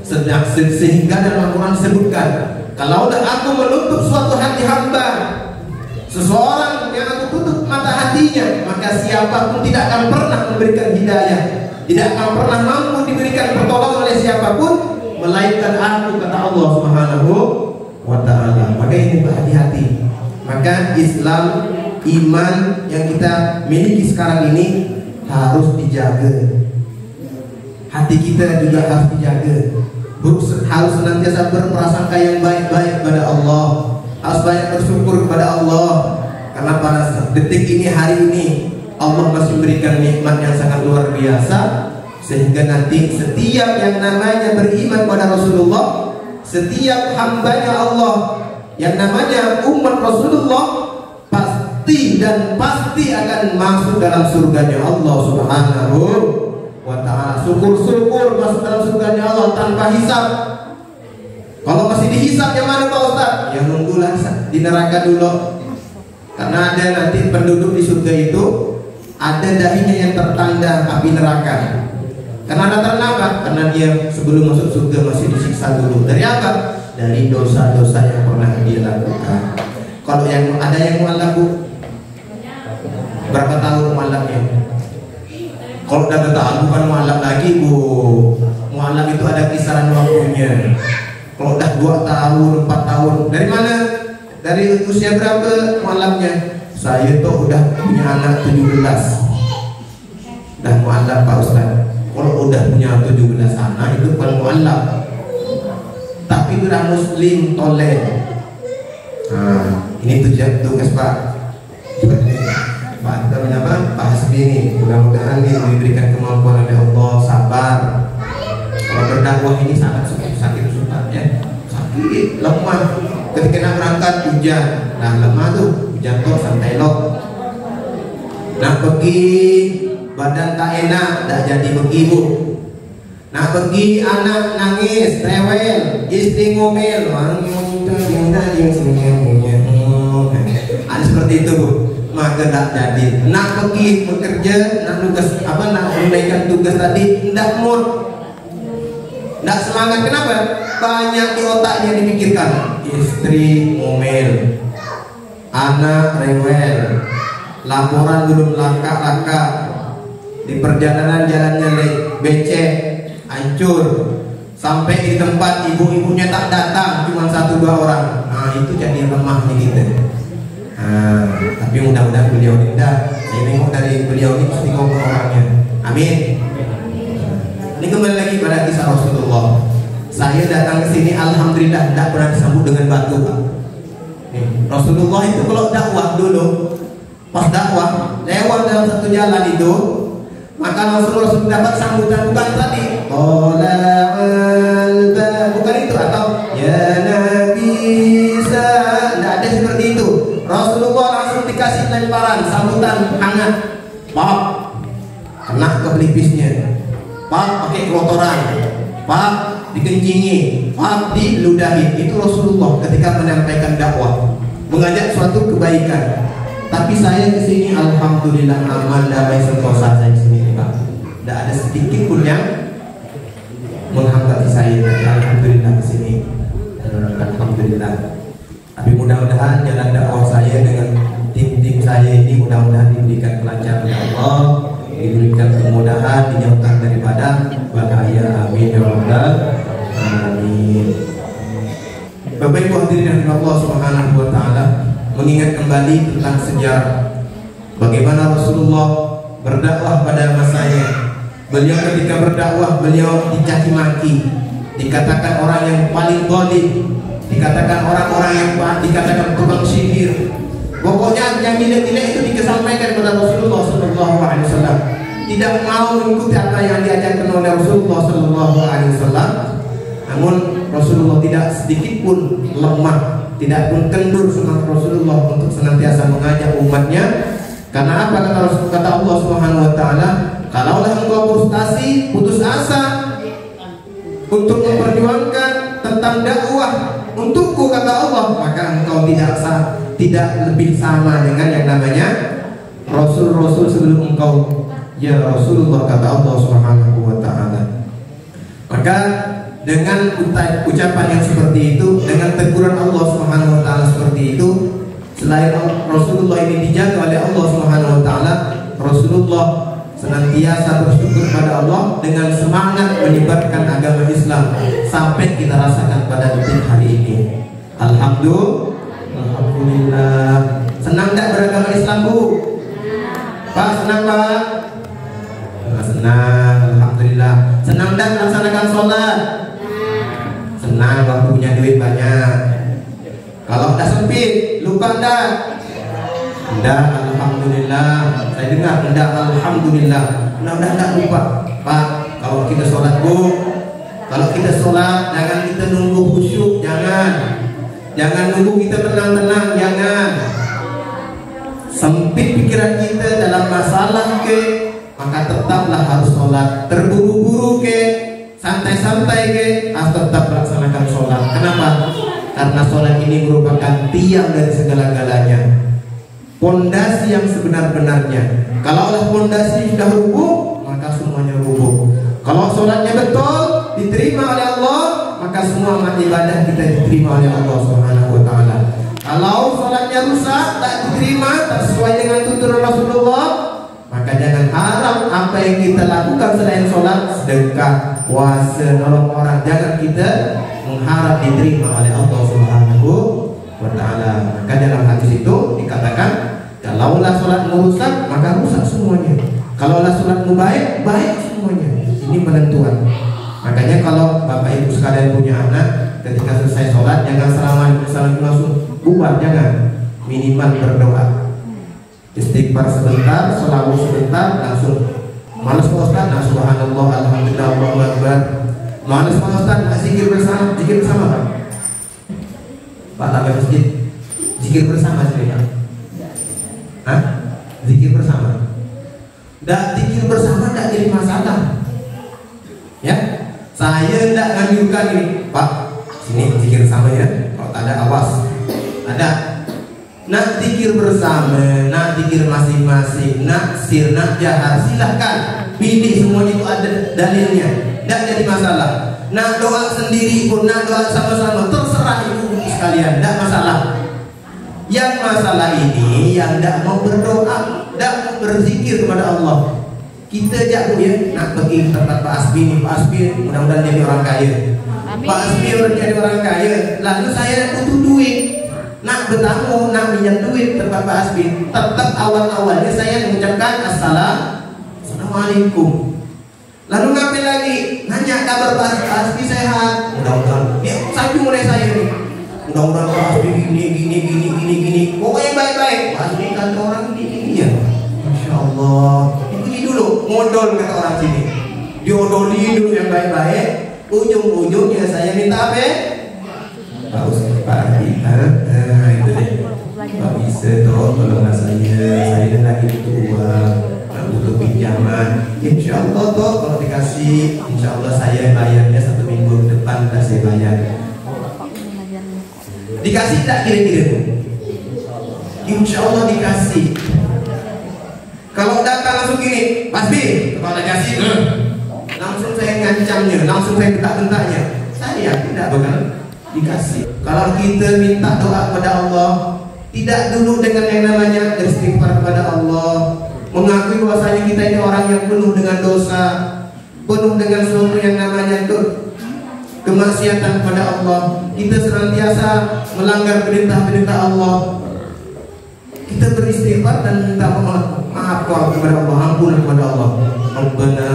Sehingga dalam Al-Qur'an disebutkan, kalaulah aku menutup suatu hati hamba, seseorang yang aku tutup mata hatinya, maka siapapun tidak akan pernah memberikan hidayah, tidak akan pernah mampu diberikan pertolongan oleh siapapun melainkan aku, kata Allah Subhanahu wa taala. Maka ini berhati-hati. Maka Islam, iman yang kita miliki sekarang ini harus dijaga. Hati kita juga harus dijaga. Harus senantiasa berprasangka yang baik-baik kepada Allah. Harus banyak bersyukur kepada Allah. Karena pada detik ini, hari ini, Allah masih memberikan nikmat yang sangat luar biasa. Sehingga nanti setiap yang namanya beriman pada Rasulullah, setiap hambanya Allah yang namanya umat Rasulullah, pasti akan masuk dalam surganya Allah Subhanahu wa ta'ala. Syukur-syukur masuk dalam surganya Allah tanpa hisab. Kalau masih dihisab yang mana Pak Ustaz? Ya nunggulah di neraka dulu. Karena ada nanti penduduk di surga itu, ada dahinya yang tertanda api neraka. Karena apa? Karena dia sebelum masuk surga masih disiksa dulu. Dari apa? Dari dosa-dosa yang pernah dia lakukan. Kalau yang ada yang mualaf, Bu, berapa tahun mualafnya? Kalau udah bertahun bukan mualaf lagi, Bu. Mualaf itu ada kisaran waktunya. Kalau udah 2 tahun, 4 tahun, dari mana? Dari usia berapa mualafnya? Saya tuh udah punya anak 17. Udah mualaf Pak Ustaz. Kalau udah punya 17 anak itu bukan mualaf, tapi udah muslim toleh. Nah, ini tugas Pak. Pak Hasbi ini, mudah-mudahan ini diberikan kemampuan oleh Allah, sabar. Kalau berdakwah ini sangat sakit susah ya, sakit, lemah. Ketika nak berangkat hujan, nah lemah tuh, hujan tuh santai loh. Nah pergi badan tak enak, tak jadi begitu. Nah pergi anak nangis, rewel, istri ngomel, ada seperti itu, Bu. Maka tak jadi. Nak pergi bekerja, nak tugas nak menunaikan tugas tadi, tidak mood, tidak semangat. Kenapa? Banyak di otaknya dipikirkan. Istri ngomel, anak rewel, laporan belum langkah-langkah, di perjalanan jalannya becek, hancur, sampai di tempat ibu-ibunya tak datang, cuma 1-2 orang. Nah itu jadi lemah nih kita. Nah, tapi mudah-mudahan beliau tidak. Saya nengok dari beliau ini pasti ngomong orangnya. Amin. Ini kembali lagi pada kisah Rasulullah. Saya datang ke sini, alhamdulillah tidak pernah disambut dengan batu, Pak. Rasulullah itu kalau dakwah dulu, pas dakwah lewat dalam satu jalan itu, maka Rasulullah dapat sambutan bukan tadi bukan itu atau ya Nabi tidak ada seperti itu. Rasulullah langsung dikasih lemparan sambutan hangat, Pak kena ke pelipisnya, Pak pakai kotoran, Pak dikencingi, Pak diludahi. Itu Rasulullah ketika menyampaikan dakwah, mengajak suatu kebaikan. Tapi saya di sini alhamdulillah aman, damai, sentosa saya di sini, Pak. Tidak ada sedikit pun yang menghambat saya. Alhamdulillah di sini. Alhamdulillah. Tapi mudah-mudahan jalan dakwah saya dengan tim-tim saya ini mudah-mudahan diberikan kelancaran oleh Allah, diberikan kemudahan, dijauhkan daripada bahaya. Amin ya rabbal alamin. Bapak Ibu hadirin Allah Subhanahu wa taala, mengingat kembali tentang sejarah bagaimana Rasulullah berdakwah pada masanya. Beliau ketika berdakwah beliau dicaci maki, dikatakan orang yang paling zalim, dikatakan orang-orang yang dikatakan tukang sihir. Pokoknya yang nilai-nilai itu disampaikan kepada Rasulullah Sallallahu Alaihi Wasallam. Tidak mau mengikuti apa yang diajarkan oleh Rasulullah Sallallahu Alaihi Wasallam. Namun Rasulullah tidak sedikit pun lemah, tidak pun kendur semangat Rasulullah untuk senantiasa mengajak umatnya. Karena apa kata Allah Subhanahu Wa Taala? Kalaulah engkau frustasi, putus asa untuk memperjuangkan tentang dakwah untukku, kata Allah, maka engkau tidak lebih sama dengan yang namanya Rasul-Rasul sebelum engkau, ya Rasulullah, kata Allah Subhanahu Wa Taala. Maka dengan ucapan yang seperti itu, dengan teguran Allah Subhanahu Wa Taala seperti itu, selain Rasulullah ini dijaga oleh Allah Subhanahu Wa Taala, Rasulullah senantiasa bersyukur pada Allah dengan semangat menyebarkan agama Islam sampai kita rasakan pada detik hari ini. Alhamdulillah. Senang tak beragama Islam, Bu? Pak, senang Pak? Senang, alhamdulillah. Senang tak melaksanakan sholat? Senang waktu punya duit banyak. Kalau udah sempit, lupa tak? Enggak, alhamdulillah. Saya dengar, enggak, alhamdulillah. Udah enggak lupa. Pak, kalau kita sholat, Bu, kalau kita sholat jangan kita nunggu khusyuk, jangan nunggu kita tenang-tenang, jangan. Sempit pikiran kita dalam masalah ke, maka tetaplah harus sholat. Terburu-buru ke, santai-santai ke, harus tetap melaksanakan sholat. Kenapa? Karena sholat ini merupakan tiang dari segala-galanya, pondasi yang sebenar-benarnya. Kalau oleh pondasi sudah rubuh, maka semuanya rubuh. Kalau sholatnya betul, diterima oleh Allah, maka semua amal ibadah kita diterima oleh Allah Subhanahu Wa Taala. Kalau sholatnya rusak, tak diterima, tak sesuai dengan tuntunan Rasulullah, maka jangan harap apa yang kita lakukan selain sholat, sedekah, puasa, nolong orang, jangan kita mengharap diterima oleh Allah Subhanahu Wa Taala. Maka dalam hadis itu dikatakan, kalaulah sholatmu rusak, maka rusak semuanya. Kalaulah sholatmu baik, baik semuanya. Ini penentuan. Makanya kalau Bapak Ibu sekalian punya anak, ketika selesai sholat jangan assalamualaikum langsung bubar, jangan. Minimal berdoa, istighfar sebentar, sholawat sebentar, langsung. Malas Pak Ustaz, nah subhanallah, alhamdulillah, Allahu akbar. Malas Pak Ustaz, zikir bersama Pak. Pak Laga Masjid, zikir bersama sih Pak. Hah? Zikir bersama. Zikir bersama tidak jadi masalah. Ya, saya tidak nganjurkan ini, Pak. Sini zikir bersama ya. Kalau tak ada awas. Ada. Nak zikir bersama, nak zikir masing-masing, nak sir, nak jahar, silahkan. Pilih semuanya itu ada dalilnya. Tidak jadi masalah. Nak doa sendiri pun, nak doa sama-sama, terserah ibu sekalian, tidak masalah. Yang masalah ini yang tidak mau berdoa, tidak mau berzikir kepada Allah. Kita ajak ya, nak pergi tempat Pak Asbi nih, Pak Asbi mudah-mudahan jadi orang kaya. Amin. Pak Asbi jadi orang kaya, lalu saya butuh duit, nak bertamu, nak minjam duit tempat Pak Asbi. Tetap awal-awalnya saya mengucapkan assalamualaikum. Lalu ngapain lagi? Nanya kabar Pak Asbi sehat. Mudah-mudahan, ya sampai mulai saya nih. Mudah-mudahan Pak Asbi gini. odol kata orang sini. Diodoli dulu yang baik-baik, ujung-ujungnya saya minta apa? Gak usah pagi, itu deh. Gak bisa toh, kalau nggak saya lagi butuh uang, butuh pinjaman. Insya Allah toh kalau dikasih, insya Allah saya bayarnya 1 minggu depan udah saya bayar. Dikasih tak kira-kira? Insya Allah dikasih. Kalau datang langsung gini, Mas B, kalau dikasih, langsung saya ngancamnya, langsung saya bentak-bentaknya. Saya tidak bakal dikasih. Kalau kita minta doa kepada Allah, tidak dulu dengan yang namanya beristighfar kepada Allah, mengakui bahwasanya kita ini orang yang penuh dengan dosa, penuh dengan sesuatu yang namanya kemaksiatan kepada Allah. Kita senantiasa melanggar perintah-perintah Allah. Kita beristighfar dan minta maaf kepada Allah, ampunan kepada Allah. Rabbana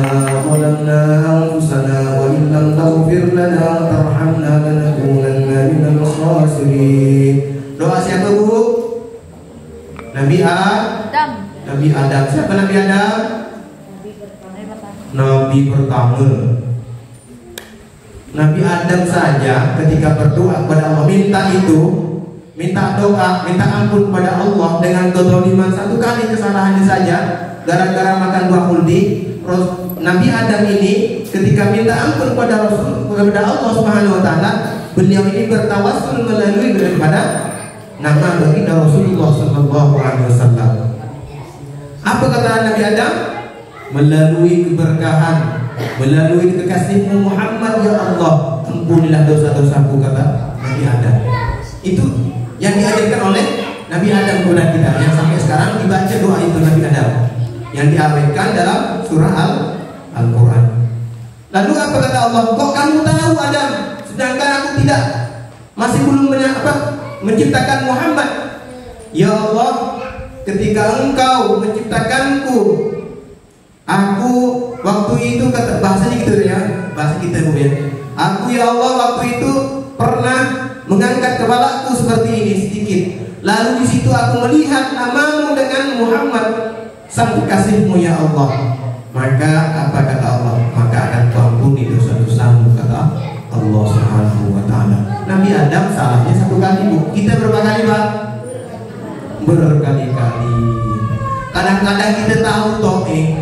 zalamna anfusana wa in lam taghfir lana wa tarhamna lanakunanna minal khasirin. Doa siapa Bu? Nabi Adam. Nabi Adam. Siapa Nabi Adam? Nabi pertama. Nabi Adam saja ketika berdoa kepada Allah, minta doa, minta ampun kepada Allah dengan kezaliman 1 kali kesalahannya saja, gara-gara makan buah kuldi. Nabi Adam ini ketika minta ampun kepada Allah Subhanahu wa taala, beliau ini bertawassul melalui daripada nama baginda Rasulullah sallallahu alaihi wasallam. Apa kata Nabi Adam? Melalui keberkahan, melalui kekasihmu Muhammad, ya Allah, ampunilah dosa-dosaku, kata Nabi Adam. Itu yang diajarkan oleh Nabi Adam kepada kita, yang sampai sekarang dibaca doa itu Nabi Adam, yang diawetkan dalam surah Al-Quran. Lalu apa kata Allah? Kok kamu tahu Adam, sedangkan aku tidak, masih belum menciptakan Muhammad? Ya Allah, ketika engkau menciptakanku, aku waktu itu, kata bahasanya gitu ya, bahasa kita Bu ya, aku ya Allah waktu itu pernah mengangkat kepalaku seperti ini sedikit. Lalu di situ aku melihat namamu dengan Muhammad, sang kekasihmu ya Allah. Maka apa kata Allah? Maka akan kuampuni dosa-dosamu, kata Allah Subhanahu wa taala. Nabi Adam salahnya 1 kali Bu. Kita berapa kali Pak? Berkali-kali. Kadang-kadang kita tahu toh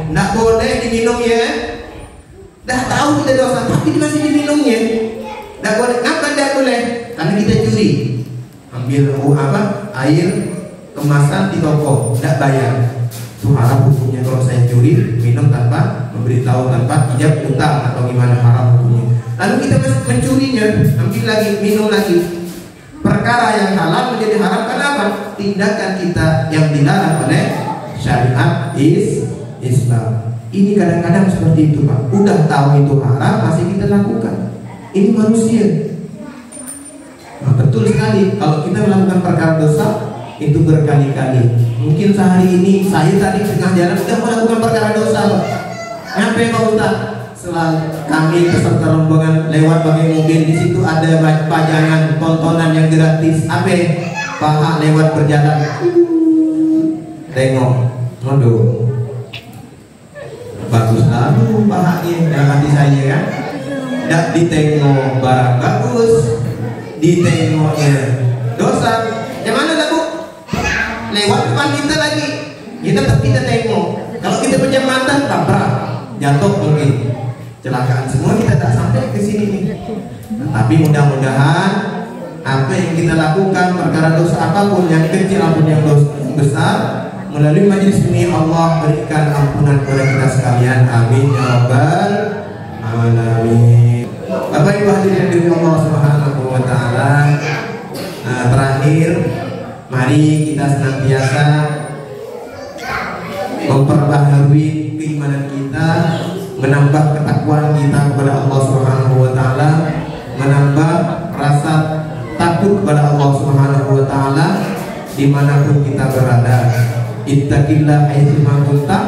nggak boleh diminum ya. Dah tahu kita dosa tapi masih diminumnya. Nggak boleh. Kenapa nggak boleh? Karena kita curi, ambil air kemasan di toko, tidak bayar. Itu haram hukumnya kalau saya curi, minum tanpa memberitahu, tanpa ijab utang atau gimana, haram hukumnya. Lalu kita mencurinya, ambil lagi, minum lagi. Perkara yang halal menjadi haram karena apa? Tindakan kita yang dilarang oleh syariat Islam. Ini kadang-kadang seperti itu Pak. Udah tahu itu haram masih kita lakukan. Ini manusia. Nah, betul sekali, kalau kita melakukan perkara dosa itu berkali-kali. Mungkin sehari ini saya tadi tengah jalan sudah melakukan perkara dosa Pak. Sampai Pak Ustaz, selalu kami peserta rombongan lewat pakai mobil, di situ ada pajangan tontonan yang gratis. Apa? Paha lewat berjalan, tengok, waduh, bagus lalu pahanya dalam hati saya kan. Tidak ditengok barang bagus, ditengoknya dosa. Yang mana lah Bu? Lewat depan kita lagi, kita tetap kita tengok. Kalau kita pinjam mantan, tabrak, jatuh mungkin, kecelakaan semua, kita tak sampai ke sini nih. Tapi mudah-mudahan apa yang kita lakukan, perkara dosa apapun, yang kecil apapun yang dosa besar, melalui majelis ini Allah berikan ampunan kepada kita sekalian. Amin ya rabbal alamin. Bapak Ibu hadirin dari Allah Subhanahu wa taala, terakhir mari kita senantiasa memperbaharui keimanan kita, menambah ketakwaan kita kepada Allah Subhanahu wa taala, menambah rasa takut kepada Allah Subhanahu wa taala dimanapun kita berada. Ittaqillah haitsu ma kunta,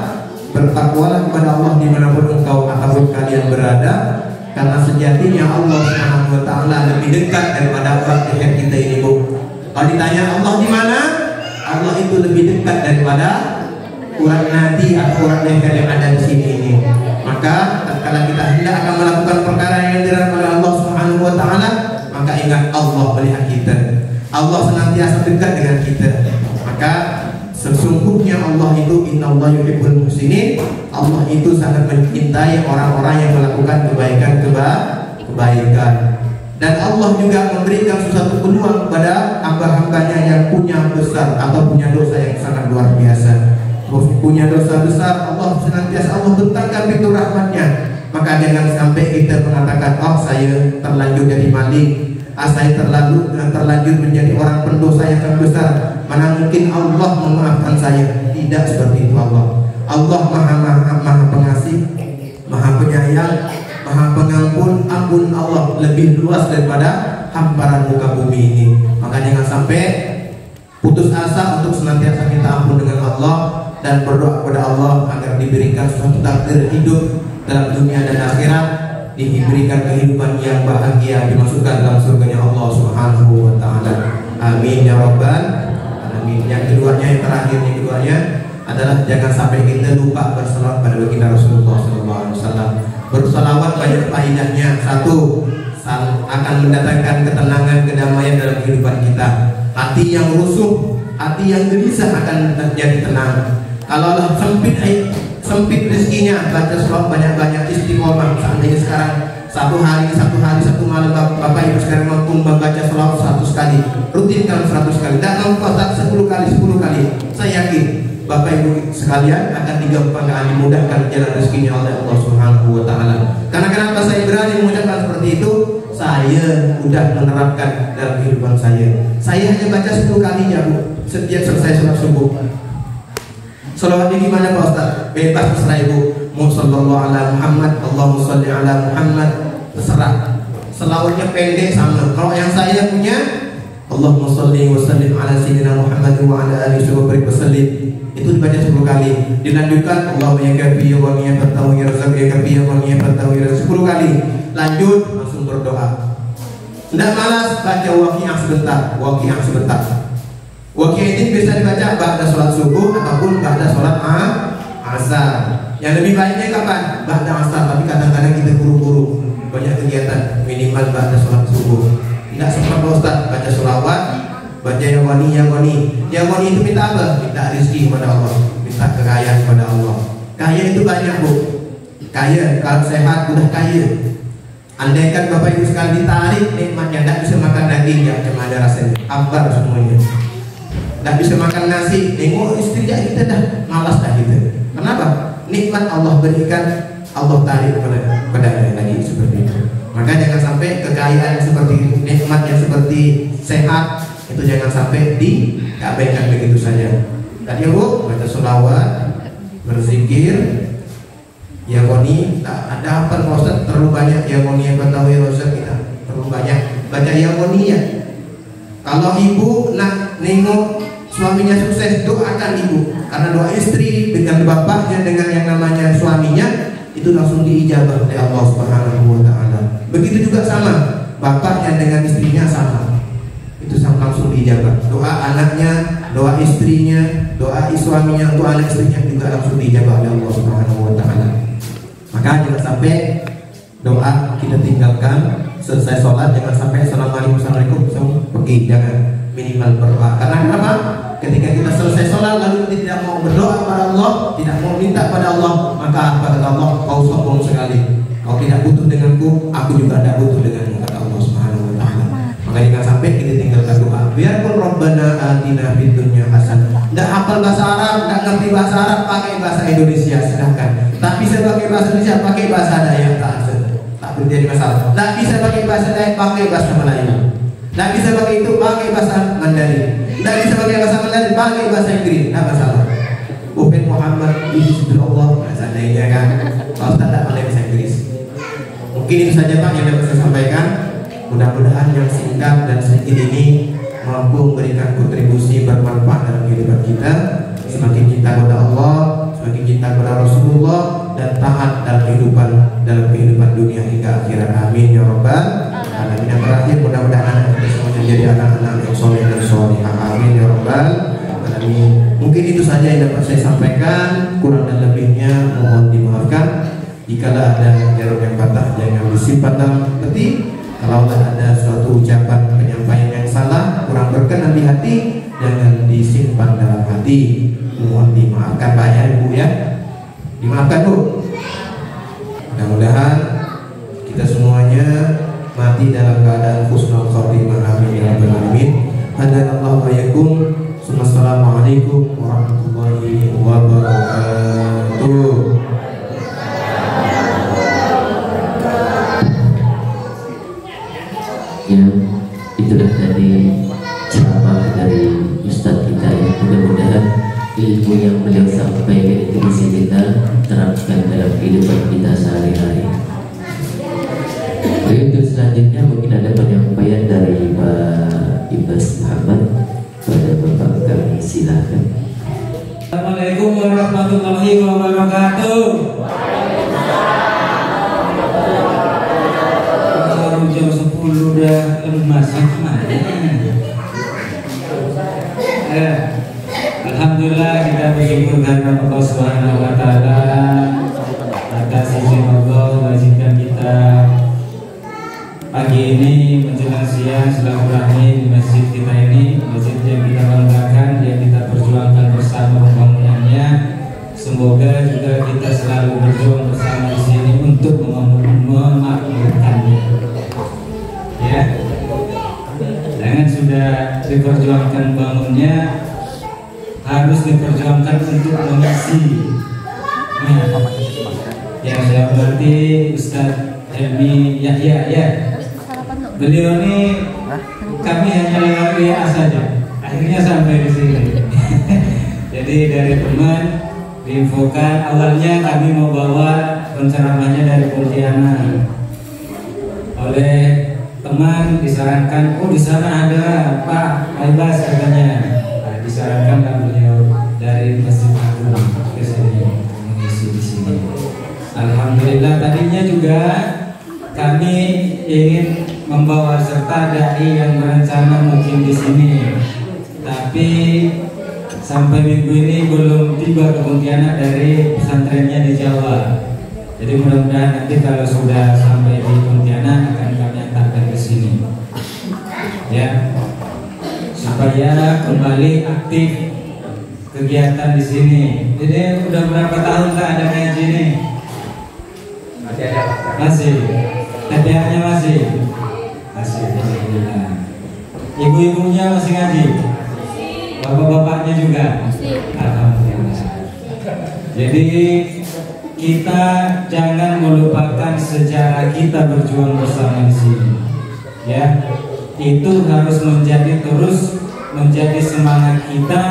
bertakwalah kepada Allah dimanapun engkau ataupun kalian berada, karena sejatinya Allah Subhanahu wa taala lebih dekat daripada orang leher kita ini Bu. Kalau ditanya Allah di mana, Allah itu lebih dekat daripada urat nadi atau urat leher yang ada di sini ini. Maka tatkala kita hendak akan melakukan perkara yang dilarang oleh Allah Subhanahu wa taala, maka ingat Allah melihat kita. Allah senantiasa dekat dengan kita. Maka sesungguhnya Allah itu innallaha yuhibbul muhsinin. Allah itu sangat mencintai orang-orang yang melakukan kebaikan. Dan Allah juga memberikan suatu peluang kepada hamba-hambanya yang punya besar atau punya dosa yang sangat luar biasa. Punya dosa besar, Allah senantiasa Allah bentangkan pintu rahmatnya. Maka jangan sampai kita mengatakan, oh saya terlanjur jadi maling, saya terlanjur menjadi orang pendosa yang sangat besar, mana mungkin Allah memaafkan saya. Tidak seperti itu. Allah maha pengasih, maha penyayang, maha pengampun. Ampun Allah lebih luas daripada hamparan muka bumi ini. Maka jangan sampai putus asa untuk senantiasa minta ampun dengan Allah dan berdoa kepada Allah agar diberikan suatu takdir hidup dalam dunia dan akhirat, diberikan kehidupan yang bahagia, dimasukkan dalam surganya Allah Subhanahu wa taala. Amin ya rabbal alamin. Yang keduanya adalah jangan sampai kita lupa bersalawat pada baginda Rasulullah SAW. Bersalawat banyak faedahnya. Satu, akan mendatangkan ketenangan, kedamaian dalam kehidupan kita. Hati yang rusuh, hati yang gelisah akan menjadi tenang. Kalau Allah sempit rezekinya, baca selawat banyak-banyak, istiqomah. Seandainya sekarang satu hari, satu malam Bapak Ibu sekarang mampu membaca selawat 100 kali, rutinkan 100 kali, dan mampu 10 kali. Saya yakin Bapak Ibu sekalian akan digampangkan, dimudahkan jalan rezekinya oleh Allah Subhanahu wa taala. Karena kenapa saya berani mengucapkan seperti itu? Saya sudah menerapkan dalam kehidupan saya. Saya hanya baca 10 kali ya Bu, setiap selesai sholat subuh. Salawatnya gimana Pak Ustaz? Bebas terserah Ibu. Sallallahu ala Muhammad, Allahumma sholli ala Muhammad, terserah. Selawatnya pendek sama. Kalau yang saya punya, Allahumma sholli wa sallim ala sayyidina Muhammad wa ala alihi wa sallim, itu dibaca 10 kali. Dilanjutkan Allahumma ya kafi wa ya fatahu ya razaq ya kafi wa ya fatahu ya razaq 10 kali. Lanjut langsung berdoa. Tidak malas baca waqiah sebentar. Waqiah ini bisa dibaca ba'da sholat subuh ataupun ba'da sholat asar. Yang lebih baiknya kapan? Ba'da asar, tapi kadang-kadang kita buru-buru, banyak kegiatan, minimal ba'da sholat subuh. Tidak sempat Ustaz baca sholawat, baca yang wani. Yang wani itu minta apa? Minta rezeki kepada Allah, minta kekayaan kepada Allah. Kaya itu banyak Bu. Kaya, kalau sehat udah kaya. Andaikan Bapak Ibu sekali ditarik nikmatnya, tidak bisa makan daging ya, macam ada rasanya, hambar semuanya. Tidak bisa makan nasi, tengok istri kita dah malas dah kita. Kenapa? Nikmat Allah berikan, Allah tarik kepada lagi seperti itu. Maka jangan sampai kekayaan seperti itu, nikmat yang seperti sehat itu jangan sampai diabaikan begitu saja. Tadi Bu baca sholawat, berzikir, yagoni, ada apa Ustaz? Terlalu banyak yagoni yang ketahui Ustaz kita. Terlalu banyak baca yagoni ya. Kalau ibu nak nengok suaminya sukses, doakan ibu, karena doa istri dengan bapaknya dengan yang namanya suaminya itu langsung diijabah oleh Allah Subhanahu wa taala. Begitu juga sama bapaknya dengan istrinya sama, itu sama langsung diijabah. Doa anaknya, doa istrinya, doa suaminya untuk anak istrinya juga langsung diijabah oleh Allah Subhanahu wa taala. Maka jangan sampai doa kita tinggalkan, selesai sholat jangan sampai assalamualaikum pergi, jangan, minimal berdoa. Karena kenapa? Ketika kita selesai sholat lalu kita tidak mau berdoa kepada Allah, tidak mau minta pada Allah, maka kata Allah, kau sombong sekali, kau tidak butuh denganku, aku juga tidak butuh denganmu, kata Allah Subhanahu wa taala. Maka jangan sampai kita tinggalkan doa. Biarpun Rabbana atina fid dunya hasanah, tidak hafal bahasa Arab, tidak ngerti bahasa Arab, pakai bahasa Indonesia silahkan. Tak bisa pakai bahasa Indonesia, pakai bahasa Dayak, tak menjadi masalah. Tak bisa pakai bahasa Dayak, pakai bahasa Melayu. Tak bisa pakai itu, pakai bahasa Mandarin. Tak bisa pakai bahasa Mandarin, pakai bahasa Inggris, tak masalah. Upin Muhammad Allah, seandainya kan, kalau tak pandai bahasa Inggris. Mungkin itu saja Pak yang dapat saya sampaikan. Mudah-mudahan yang singkat dan sedikit ini mampu memberikan kontribusi bermanfaat dalam kehidupan kita. Semakin cinta kepada Allah, semakin cinta kepada Rasulullah, dan taat dalam kehidupan dunia hingga akhirat. Amin ya rabbal alamin. Yang terakhir, mudah-mudahan anak kita semuanya jadi anak-anak yang soleh dan solehah. Amin ya rabbal alamin. Mungkin itu saja yang dapat saya sampaikan, kurang dan lebihnya mohon dimaafkan. Jikalau ada jarum yang patah jangan disimpan dalam peti. Kalau ada suatu ucapan penyampaian yang salah, kurang berkenan di hati, jangan disimpan dalam hati. Mohon dimaafkan Pak ya Ibu ya. Dimaafkan Bu. Mudah-mudahan kita semuanya mati dalam keadaan husnul khotimah. Amin ya rabbal alamin. Hadanallahu wa iyyakum. Assalamualaikum warahmatullahi wabarakatuh. Ya, itulah tadi ceramah dari Ustadz kita ya. Mudah-mudahan ilmu yang beliau sampaikan itu bisa kita terapkan dalam kehidupan kita sehari-hari. Untuk selanjutnya mungkin ada penyampaian dari Pak Ibas Muhammad pada Bapak kami, silakan. Assalamualaikum warahmatullahi wabarakatuh. Baru jam 10 udah lemas gimana? Alhamdulillah kita bersyukur karena Allah Subhanahu wa taala atas izin Allah mengizinkan kita pagi ini menjelang siang silaturahmi di masjid kita ini, masjid yang kita banggakan, yang kita perjuangkan bersama pembangunannya. Semoga juga kita selalu berjuang bersama di sini untuk memakmurkannya. Ya, jangan sudah diperjuangkan bangunnya, harus diperjuangkan untuk mengisi. Yang saya berarti Ustadz Helmi Yahya ya. Beliau ini kami hanya lewat WA saja, akhirnya sampai di sini. Jadi dari teman diinfokan, awalnya kami mau bawa penceramahnya dari Pontianak. Oleh teman disarankan, oh di sana ada Pak Aibas katanya. Nah, disarankan beliau dari Masjid Agung ke sini mengisi di sini. Alhamdulillah tadinya juga kami ingin membawa serta dai yang berencana mungkin di sini, tapi sampai minggu ini belum tiba ke Pontianak dari pesantrennya di Jawa. Jadi mudah-mudahan nanti kalau sudah sampai di Pontianak akan kami antarkan ke sini, ya, supaya kembali aktif kegiatan di sini. Jadi udah berapa tahun tak ada ngaji ini? Masih ada. Masih. TPA-nya masih. Alhamdulillah. Ibu-ibunya masih ngaji? Bapak-bapaknya juga? Alhamdulillah. Jadi kita jangan melupakan sejarah kita berjuang bersama di sini. Ya, itu harus terus menjadi semangat kita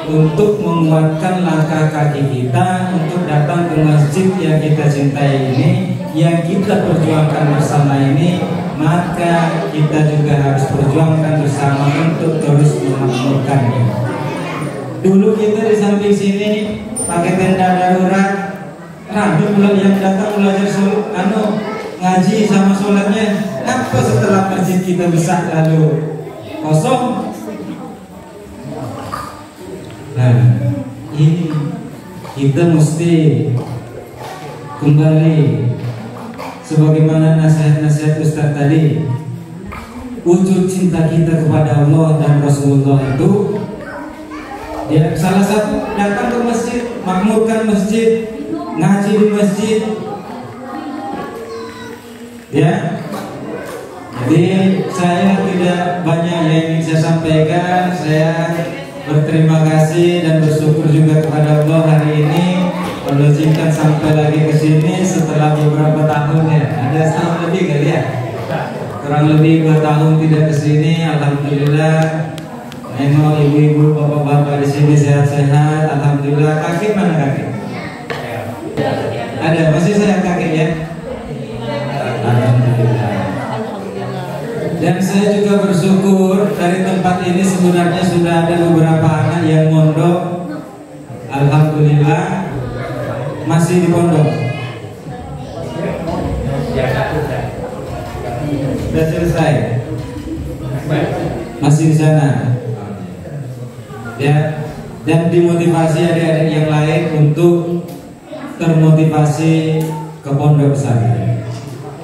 untuk menguatkan langkah kaki kita untuk datang ke masjid yang kita cintai ini, yang kita perjuangkan bersama ini. Maka kita juga harus perjuangkan bersama untuk terus memakmurkannya. Dulu kita di samping sini pakai tenda darurat, rame pula yang datang belajar ngaji sama sholatnya. Apa setelah masjid kita besar lalu kosong? Nah, ini kita mesti kembali sebagaimana nasihat-nasihat Ustaz tadi. Wujud cinta kita kepada Allah dan Rasulullah itu, ya, salah satu datang ke masjid, makmurkan masjid, ngaji di masjid, ya. Jadi saya tidak banyak yang ingin saya sampaikan. Saya berterima kasih dan bersyukur juga kepada Allah hari ini mengizinkan sampai lagi ke sini setelah beberapa tahun ya. Ada setahun lebih kali ya. Kurang lebih 2 tahun tidak ke sini. Alhamdulillah. Nengok ibu-ibu, bapak-bapak di sini sehat-sehat. Alhamdulillah. Kakek mana kakek? Ada, masih saya kakek ya. Alhamdulillah. Dan saya juga bersyukur dari tempat ini sebenarnya sudah ada beberapa anak yang mondok. Alhamdulillah masih di pondok. Sudah selesai. Masih di sana. Ya. dan dimotivasi adik-adik yang lain untuk termotivasi ke pondok pesantren.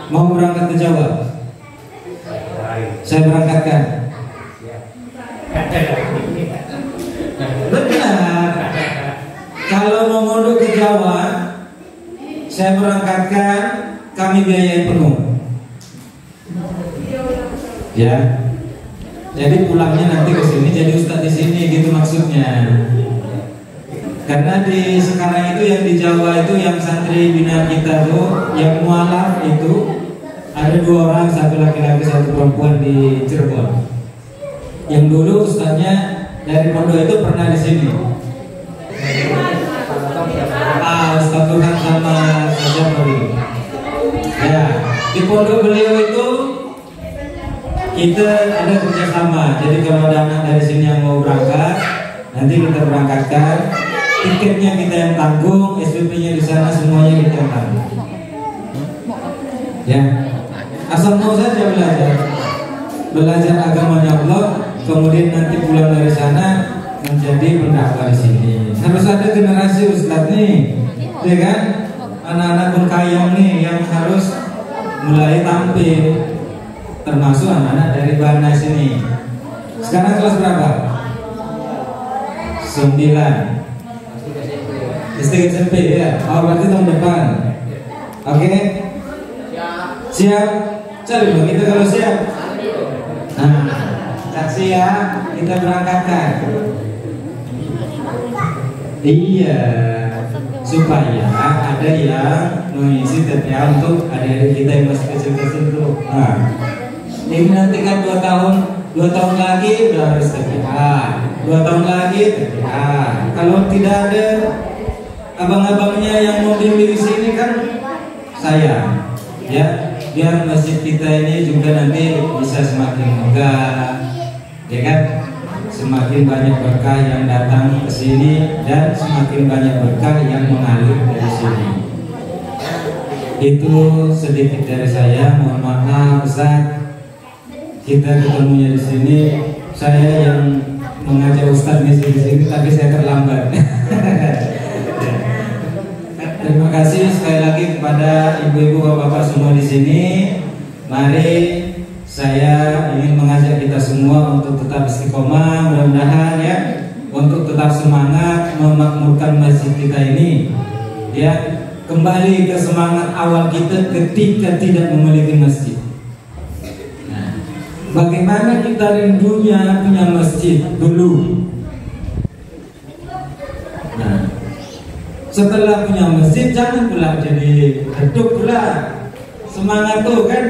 Mau berangkat ke Jawa? Saya berangkatkan. Benar. Kalau mau mondok ke Jawa, saya berangkatkan, kami biayai penuh. Ya. Jadi pulangnya nanti ke sini jadi ustadz di sini gitu maksudnya. Karena di sekarang itu yang di Jawa itu yang santri binaan kita tuh yang mualaf itu ada 2 orang, satu laki-laki satu perempuan di Cirebon. Yang dulu ustadznya dari pondok itu pernah di sini. Ustadz Tuhan sama Saja Mori. Ya, di pondok beliau itu kita ada kerjasama. Jadi kalau ada anak dari sini yang mau berangkat, nanti kita berangkatkan. Tiketnya kita yang tanggung, SPP-nya di sana semuanya kita yang tanggung. Ya, asal mau saja belajar agamanya Allah, kemudian nanti pulang dari sana menjadi pendakwah di sini. Harus ada generasi ustadz nih, ya kan? Anak-anak Bengkayang nih yang harus mulai tampil, termasuk anak-anak dari Barnas ini. Sekarang kelas berapa? 9. SD SMP ya. Oh, berarti tahun depan. Oke? Siap? Cari dong kita kalau siap. Nah, saksi ya, kita berangkatkan. Iya, supaya ada yang mengisi TPA untuk adik-adik kita yang masih kecil-kecil tuh. Nah, ini nanti kan 2 tahun lagi udah harus TPA, 2 tahun lagi TPA. Kalau tidak ada abang-abangnya yang mau bimbing di sini kan saya, ya, biar masjid kita ini juga nanti bisa semakin megah, ya kan? Semakin banyak berkah yang datang ke sini dan semakin banyak berkah yang mengalir dari sini. Itu sedikit dari saya. Mohon maaf Ustaz, kita ketemunya di sini. Saya yang mengajak Ustaz di sini, tapi saya terlambat. Terima kasih sekali lagi kepada ibu-ibu, bapak-bapak semua di sini. Mari saya ingin mengajak kita semua untuk tetap istiqomah, mudah-mudahan ya, untuk tetap semangat memakmurkan masjid kita ini, ya, kembali ke semangat awal kita ketika tidak memiliki masjid. Nah, bagaimana kita rindunya punya masjid dulu. Nah, setelah punya masjid jangan pula jadi redup pula. Semangat tuh kan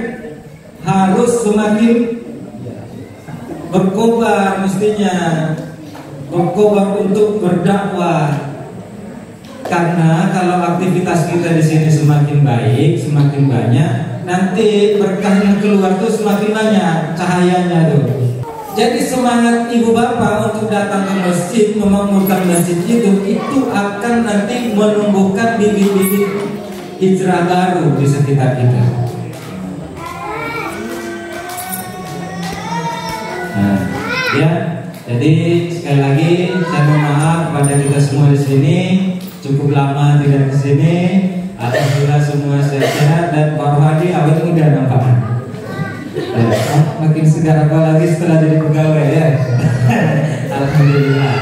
harus semakin berkobar, mestinya berkobar untuk berdakwah. Karena kalau aktivitas kita di sini semakin baik, semakin banyak, nanti berkah yang keluar tuh semakin banyak cahayanya tuh. Jadi semangat ibu bapak untuk datang ke masjid, memakmurkan masjid itu akan nanti menumbuhkan bibit-bibit hijrah baru di sekitar kita. Nah, ya, jadi sekali lagi saya mohon maaf pada kita semua di sini, cukup lama tidak ke sini. Alhamdulillah semua sehat dan Pak Rohadi awet muda nampaknya. Makin segar apalagi setelah jadi pegawai ya. Alhamdulillah.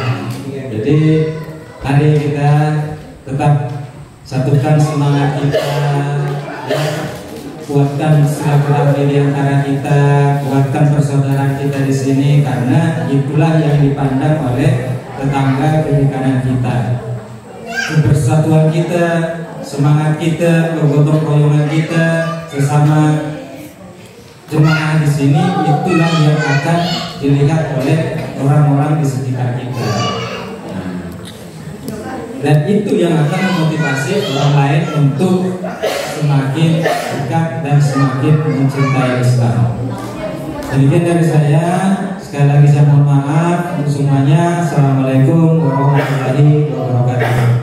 Jadi hari kita tetap satukan semangat kita, ya, kuatkan silaturahmi di antara kita, kuatkan persaudaraan kita di sini, karena itulah yang dipandang oleh tetangga kiri kanan kita. Kebersatuan kita, semangat kita, kegotong royongan kita sesama jemaah di sini, itulah yang akan dilihat oleh orang-orang di sekitar kita. Dan itu yang akan memotivasi orang lain untuk semakin dekat dan semakin mencintai Islam. Demikian dari saya. Sekali lagi saya mohon maaf untuk semuanya. Assalamualaikum warahmatullahi wabarakatuh.